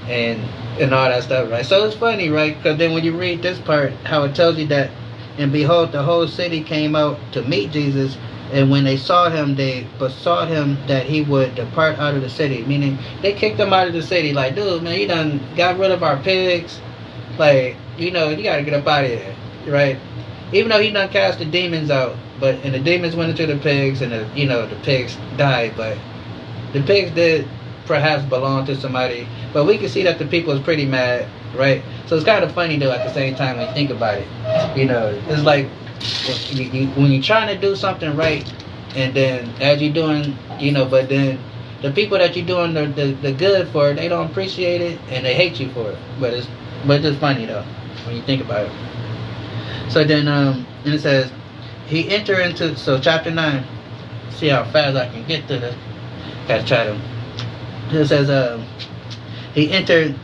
and all that stuff, right? So it's funny, right? Because then when you read this part, how it tells you that, and behold, the whole city came out to meet Jesus, and when they saw him, they besought him that he would depart out of the city. Meaning, they kicked him out of the city. Like, dude, man, you done got rid of our pigs. Like, you know, you got to get up out of here, right? Even though he done cast the demons out, and the demons went into the pigs, and the pigs died, but the pigs did perhaps belong to somebody. But we can see that the people is pretty mad, right? So it's kind of funny though at the same time when you think about it. You know, it's like when you're trying to do something right, and then as you're doing, but then the people that you're doing the good for, they don't appreciate it and they hate you for it. But it's just funny though when you think about it. So then and it says he entered into chapter 9. See how fast I can get to this. Gotta try to. It says he entered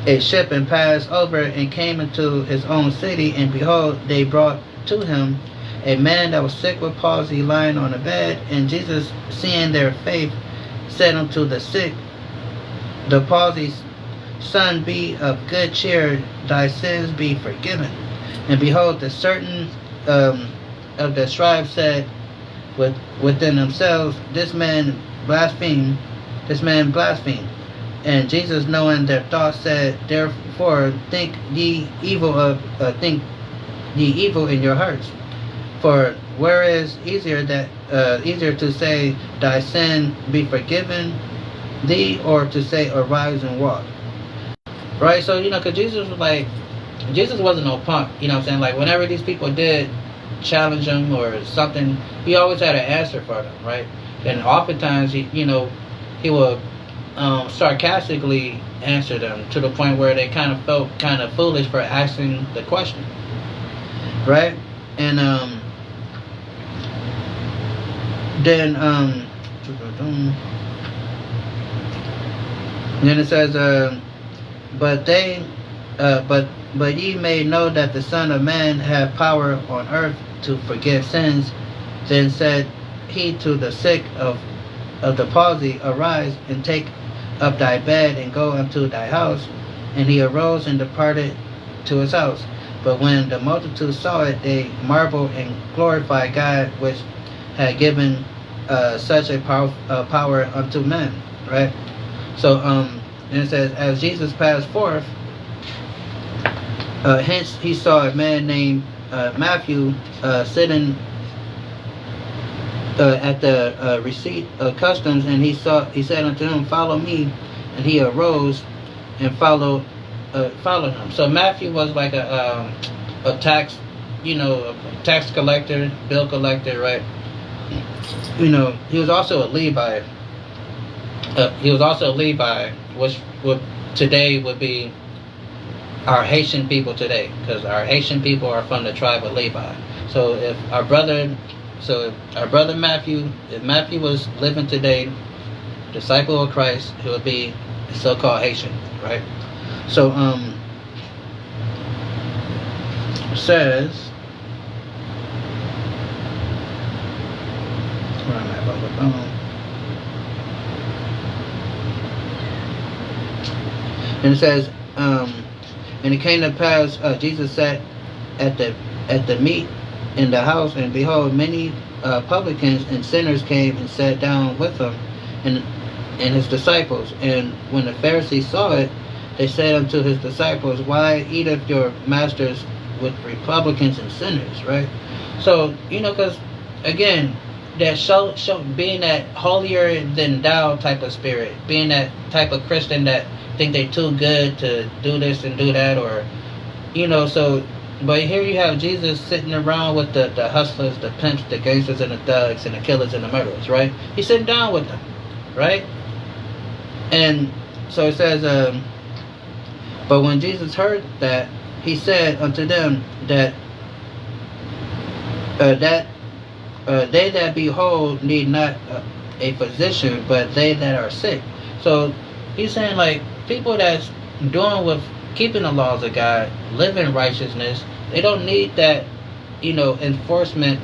a ship and passed over and came into his own city, and behold, they brought to him a man that was sick with palsy lying on a bed. And Jesus, seeing their faith, said unto the sick, the palsy's son, be of good cheer, thy sins be forgiven. And behold, the certain of the scribes said within themselves, this man blasphemed. And Jesus, knowing their thoughts, said, therefore think ye evil in your hearts. For where is easier to say, thy sin be forgiven thee, or to say, arise and walk? Right? So, because Jesus wasn't no punk. You know what I'm saying? Like, whenever these people did challenge him or something, he always had an answer for them, right? And oftentimes, he would sarcastically answer them to the point where they kind of felt kind of foolish for asking the question, right? And then it says, but ye may know that the Son of Man hath power on earth to forgive sins. Then said he to the sick of the palsy, arise and take up thy bed and go unto thy house. And he arose and departed to his house. But when the multitude saw it, they marveled and glorified God, which had given such a power unto men. Right? So and it says, as Jesus passed forth, hence he saw a man named Matthew sitting at the receipt of customs, and he said unto him, follow me. And he arose and followed him. So Matthew was like a tax, a tax collector, bill collector, right? He was also a Levi. Which today would be our Haitian people today, because our Haitian people are from the tribe of Levi. So if our brother Matthew, if Matthew was living today, disciple of Christ, he would be so-called Haitian, right? So says, where am I? And it says, and it came to pass, Jesus sat at the meat in the house, and behold, many publicans and sinners came and sat down with him and his disciples. And when the Pharisees saw it, they said unto his disciples, why eateth your masters with republicans and sinners, right? So, because, again, that being that holier than thou type of spirit, being that type of Christian that think they too good to do this and do that, or, so, but here you have Jesus sitting around with the hustlers, the pimps, the gangsters, and the thugs, and the killers, and the murderers, right? He's sitting down with them, right? And so it says, but when Jesus heard that, he said unto them that they that be whole need not a physician, but they that are sick. So he's saying, like, people that's doing with keeping the laws of God, living righteousness, they don't need that, enforcement,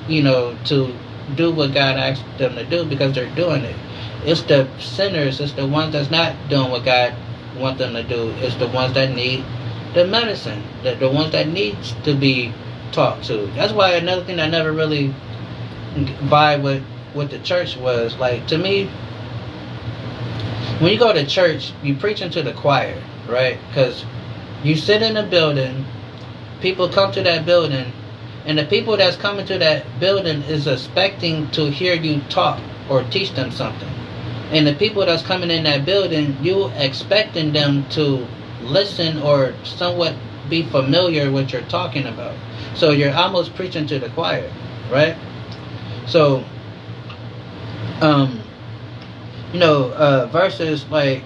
to do what God asked them to do, because they're doing it. It's the sinners, it's the ones that's not doing what God wants them to do. It's the ones that need the medicine, the ones that needs to be taught to. That's why another thing I never really vibe with what the church was, like, to me, when you go to church, you preaching to the choir, right? Because you sit in a building, people come to that building, and the people that's coming to that building is expecting to hear you talk or teach them something. And the people that's coming in that building, you expecting them to listen or somewhat be familiar with what you're talking about. So you're almost preaching to the choir, right? So, verses like,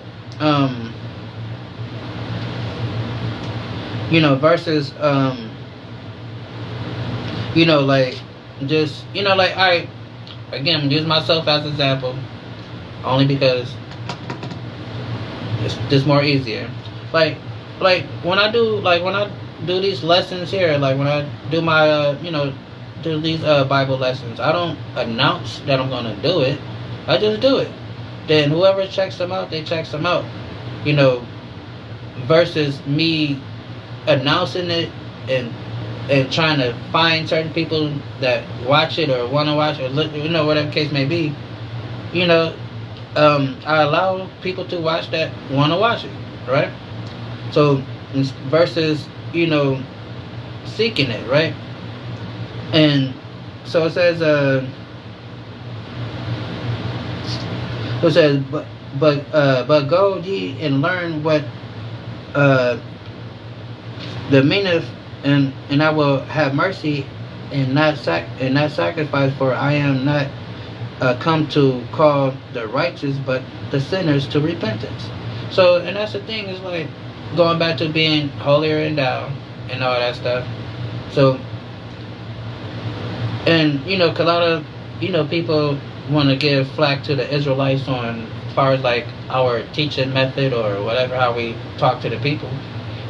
verses, like, just, like, I, again, use myself as an example, only because it's just more easier. Like when I do these lessons here, like when I do my, do these Bible lessons, I don't announce that I'm gonna do it. I just do it. Then whoever checks them out, they checks them out. Versus me announcing it and trying to find certain people that watch it or want to watch or look, whatever case may be. I allow people to watch that want to watch it, right? So versus seeking it, right? And so it says, but go ye and learn what the meaneth, and I will have mercy and not sacrifice, for I am not come to call the righteous, but the sinners to repentance. So, and that's the thing, is like going back to being holier and down and all that stuff. So, and cause a lot of people want to give flack to the Israelites on as far as like our teaching method or whatever, how we talk to the people,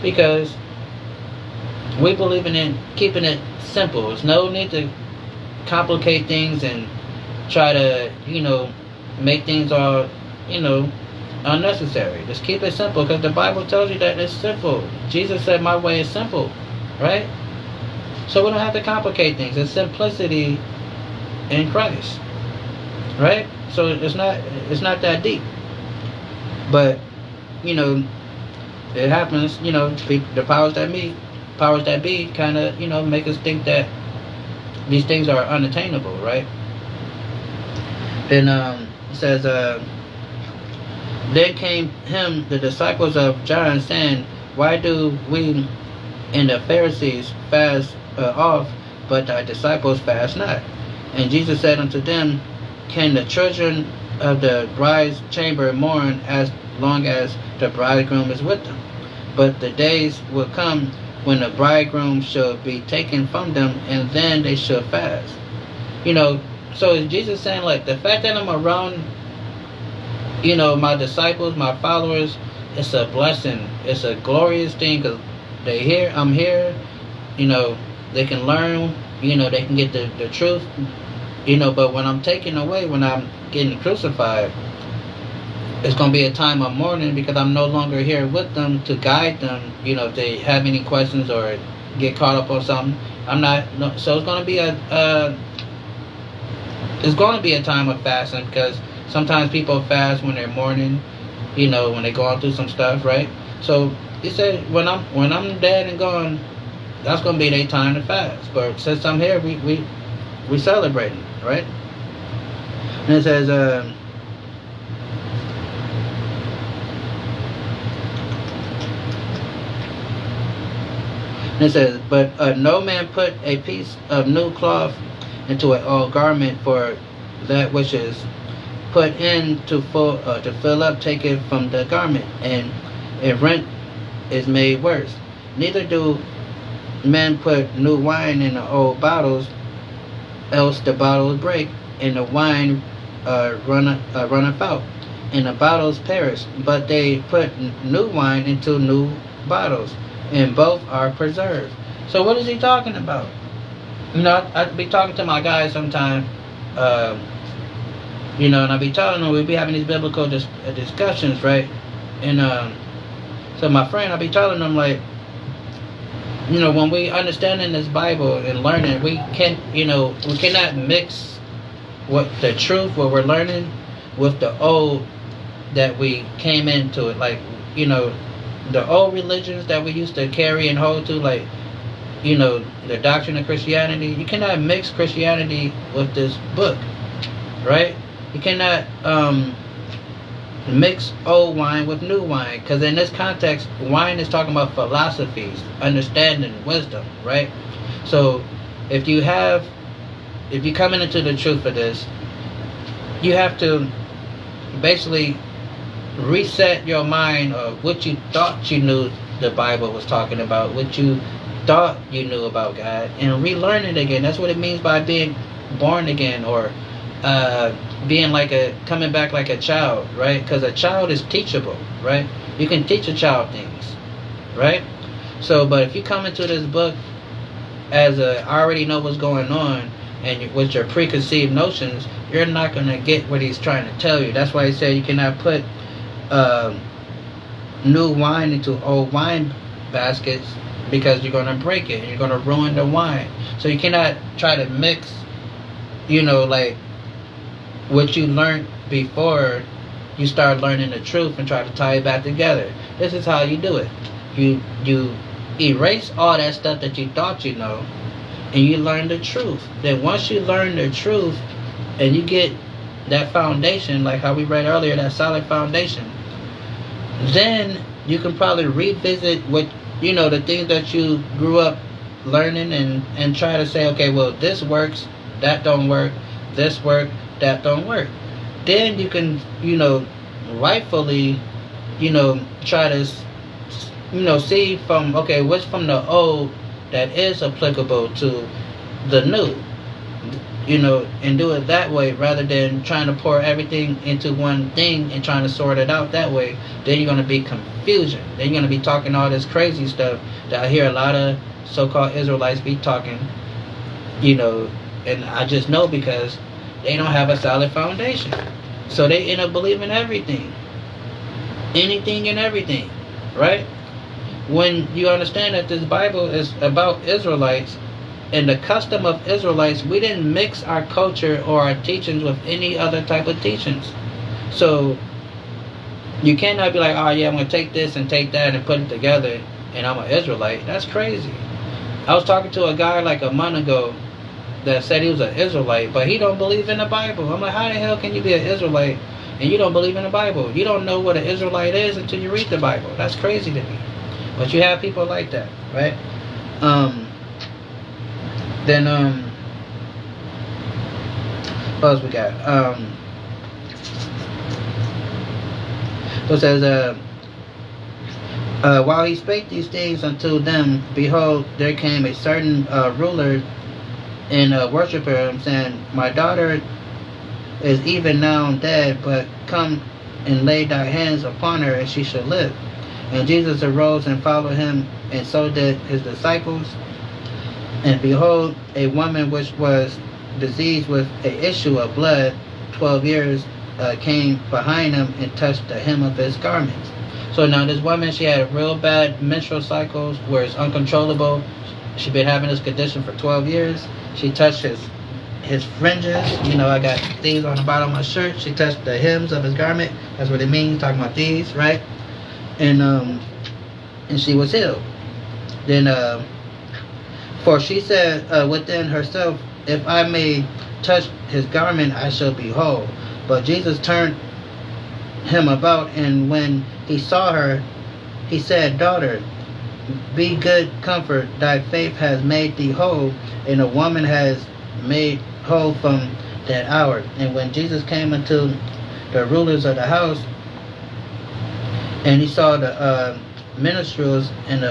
because we believe in keeping it simple. There's no need to complicate things and try to make things all unnecessary. Just keep it simple, because the Bible tells you that it's simple. Jesus said my way is simple, right? So we don't have to complicate things. It's simplicity in Christ, right? So it's not that deep. But it happens. The powers that be kind of make us think that these things are unattainable, right? Then it says, then came him the disciples of John, saying, why do we and the Pharisees fast off, but thy disciples fast not? And Jesus said unto them, can the children of the bride's chamber mourn as long as the bridegroom is with them? But the days will come when the bridegroom shall be taken from them, and then they shall fast. So is Jesus saying, like, the fact that I'm around, my disciples, my followers, it's a blessing. It's a glorious thing, because I'm here, they can learn, they can get the truth, but when I'm taken away, when I'm getting crucified, it's going to be a time of mourning, because I'm no longer here with them to guide them, if they have any questions or get caught up on something. So it's going to be a time of fasting, because sometimes people fast when they're mourning, when they're going through some stuff, right? So he said, when I'm dead and gone, that's gonna be their time to fast. But since I'm here, we celebrating, right? And it says, but no man put a piece of new cloth into an old garment, for that which is put in to fill up taketh from the garment, and a rent is made worse. Neither do men put new wine in the old bottles, else the bottles break, and the wine runneth out, and the bottles perish. But they put new wine into new bottles, and both are preserved. So what is he talking about? I'd be talking to my guys sometime, and I'd be telling them, we'd be having these biblical discussions, right? And so my friend, I'd be telling them, like, when we understanding this Bible and learning, we cannot mix what the truth, what we're learning, with the old that we came into it. Like, the old religions that we used to carry and hold to, like, the doctrine of Christianity. You cannot mix Christianity with this book, right? You cannot mix old wine with new wine, because in this context, wine is talking about philosophies, understanding, wisdom, right? So if you coming into the truth of this, you have to basically reset your mind of what you thought you knew the Bible was talking about, what you thought you knew about God, and relearn it again. That's what it means by being born again, or being coming back like a child, right? Because a child is teachable, right? You can teach a child things, right? So, but if you come into this book as I already know what's going on, and with your preconceived notions, you're not going to get what he's trying to tell you. That's why he said you cannot put new wine into old wine baskets, because you're going to break it and you're going to ruin the wine. So you cannot try to mix, like what you learned before you start learning the truth, and try to tie it back together. This is how you do it. You erase all that stuff that you thought you know, and you learn the truth. Then once you learn the truth and you get that foundation, like how we read earlier, that solid foundation, then you can probably revisit what the things that you grew up learning, and try to say, okay, well, this works, that don't work, this work, that don't work. Then you can rightfully try to see from, okay, what's from the old that is applicable to the new, and do it that way, rather than trying to pour everything into one thing and trying to sort it out that way. Then you're going to be confusion. Then you're going to be talking all this crazy stuff that I hear a lot of so-called Israelites be talking, and I just know because they don't have a solid foundation. So they end up believing everything, anything and everything, right? When you understand that this Bible is about Israelites and the custom of Israelites, we didn't mix our culture or our teachings with any other type of teachings. So you cannot be like, oh yeah, I'm going to take this and take that and put it together and I'm an Israelite. That's crazy. I was talking to a guy like a month ago that said he was an Israelite, but he don't believe in the Bible. I'm like, how the hell can you be an Israelite and you don't believe in the Bible? You don't know what an Israelite is until you read the Bible. That's crazy to me. But you have people like that, right? Then what else we got? So it says, while he spake these things unto them, behold, there came a certain ruler and a worshiper, saying, my daughter is even now dead, but come and lay thy hands upon her, and she shall live. And Jesus arose and followed him, and so did his disciples. And behold, a woman which was diseased with a issue of blood 12 years came behind him and touched the hem of his garments. So now this woman, she had real bad menstrual cycles where it's uncontrollable. She'd been having this condition for 12 years. She touched his fringes. I got these on the bottom of my shirt. She touched the hems of his garment. That's what it means, talking about these, right? And and she was healed. Then, for she said within herself, if I may touch his garment, I shall be whole. But Jesus turned him about, and when he saw her, he said, Daughter, be good comfort, thy faith has made thee whole. And the woman has made whole from that hour. And when Jesus came unto the rulers of the house, and he saw the minstrels and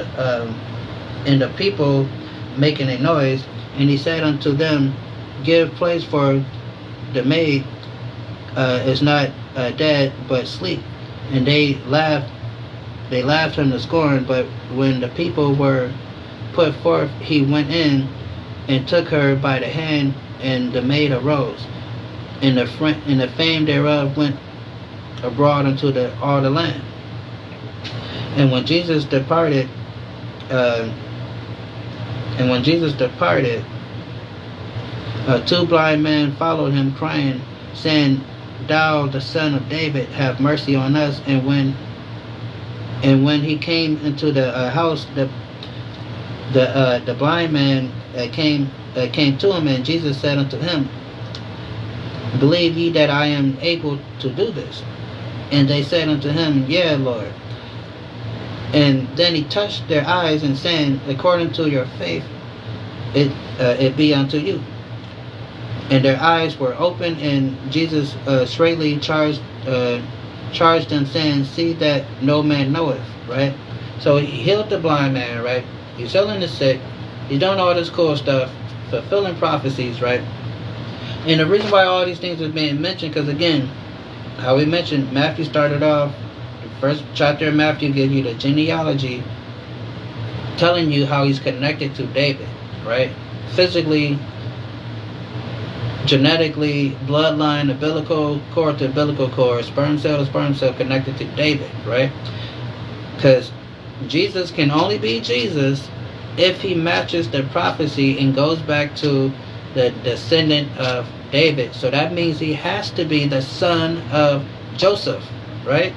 the people making a noise, and he said unto them, Give place, for the maid is not dead, but sleep. And they laughed him to scorn. But when the people were put forth, he went in and took her by the hand, and the maid arose. And the fame thereof went abroad unto all the land. And when Jesus departed, two blind men followed him, crying, saying, Thou, the Son of David, have mercy on us. And when he came into the house, the blind man came to him, and Jesus said unto him, Believe ye that I am able to do this? And they said unto him, Yea, Lord. And then he touched their eyes, and saying, According to your faith, it be unto you. And their eyes were open, and Jesus straightly charged them, saying, See that no man knoweth. Right? So he healed the blind man, right? He's healing the sick. He's doing all this cool stuff, fulfilling prophecies, right? And the reason why all these things are being mentioned, because again, how we mentioned, Matthew started off, the first chapter of Matthew gives you the genealogy, telling you how he's connected to David, right? Physically, genetically, bloodline, umbilical cord to umbilical cord, sperm cell to sperm cell, connected to David, right? Because Jesus can only be Jesus if he matches the prophecy and goes back to the descendant of David. So that means he has to be the son of Joseph, right?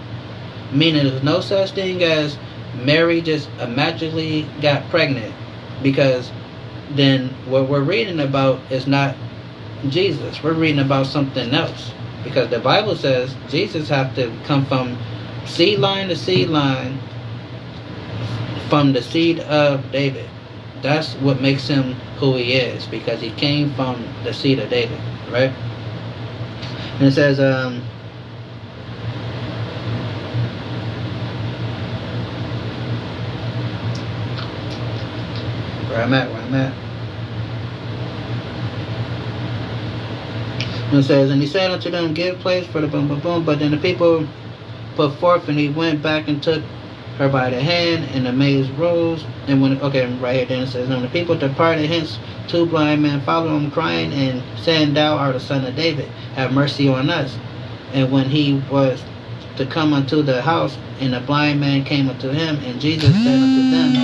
Meaning there's no such thing as Mary just magically got pregnant, because then what we're reading about is not Jesus. We're reading about something else, because the Bible says Jesus have to come from seed line to seed line, from the seed of David. That's what makes him who he is, because he came from the seed of David, right? And it says, where I'm at. And it says, And he said unto them, Give place for the boom, boom, boom. But then the people put forth, and he went back and took her by the hand, and the maids rose. And right here, then it says, And the people departed hence, two blind men followed him, crying and saying, Thou art the Son of David, have mercy on us. And when he was to come unto the house, and the blind man came unto him, and Jesus said unto them,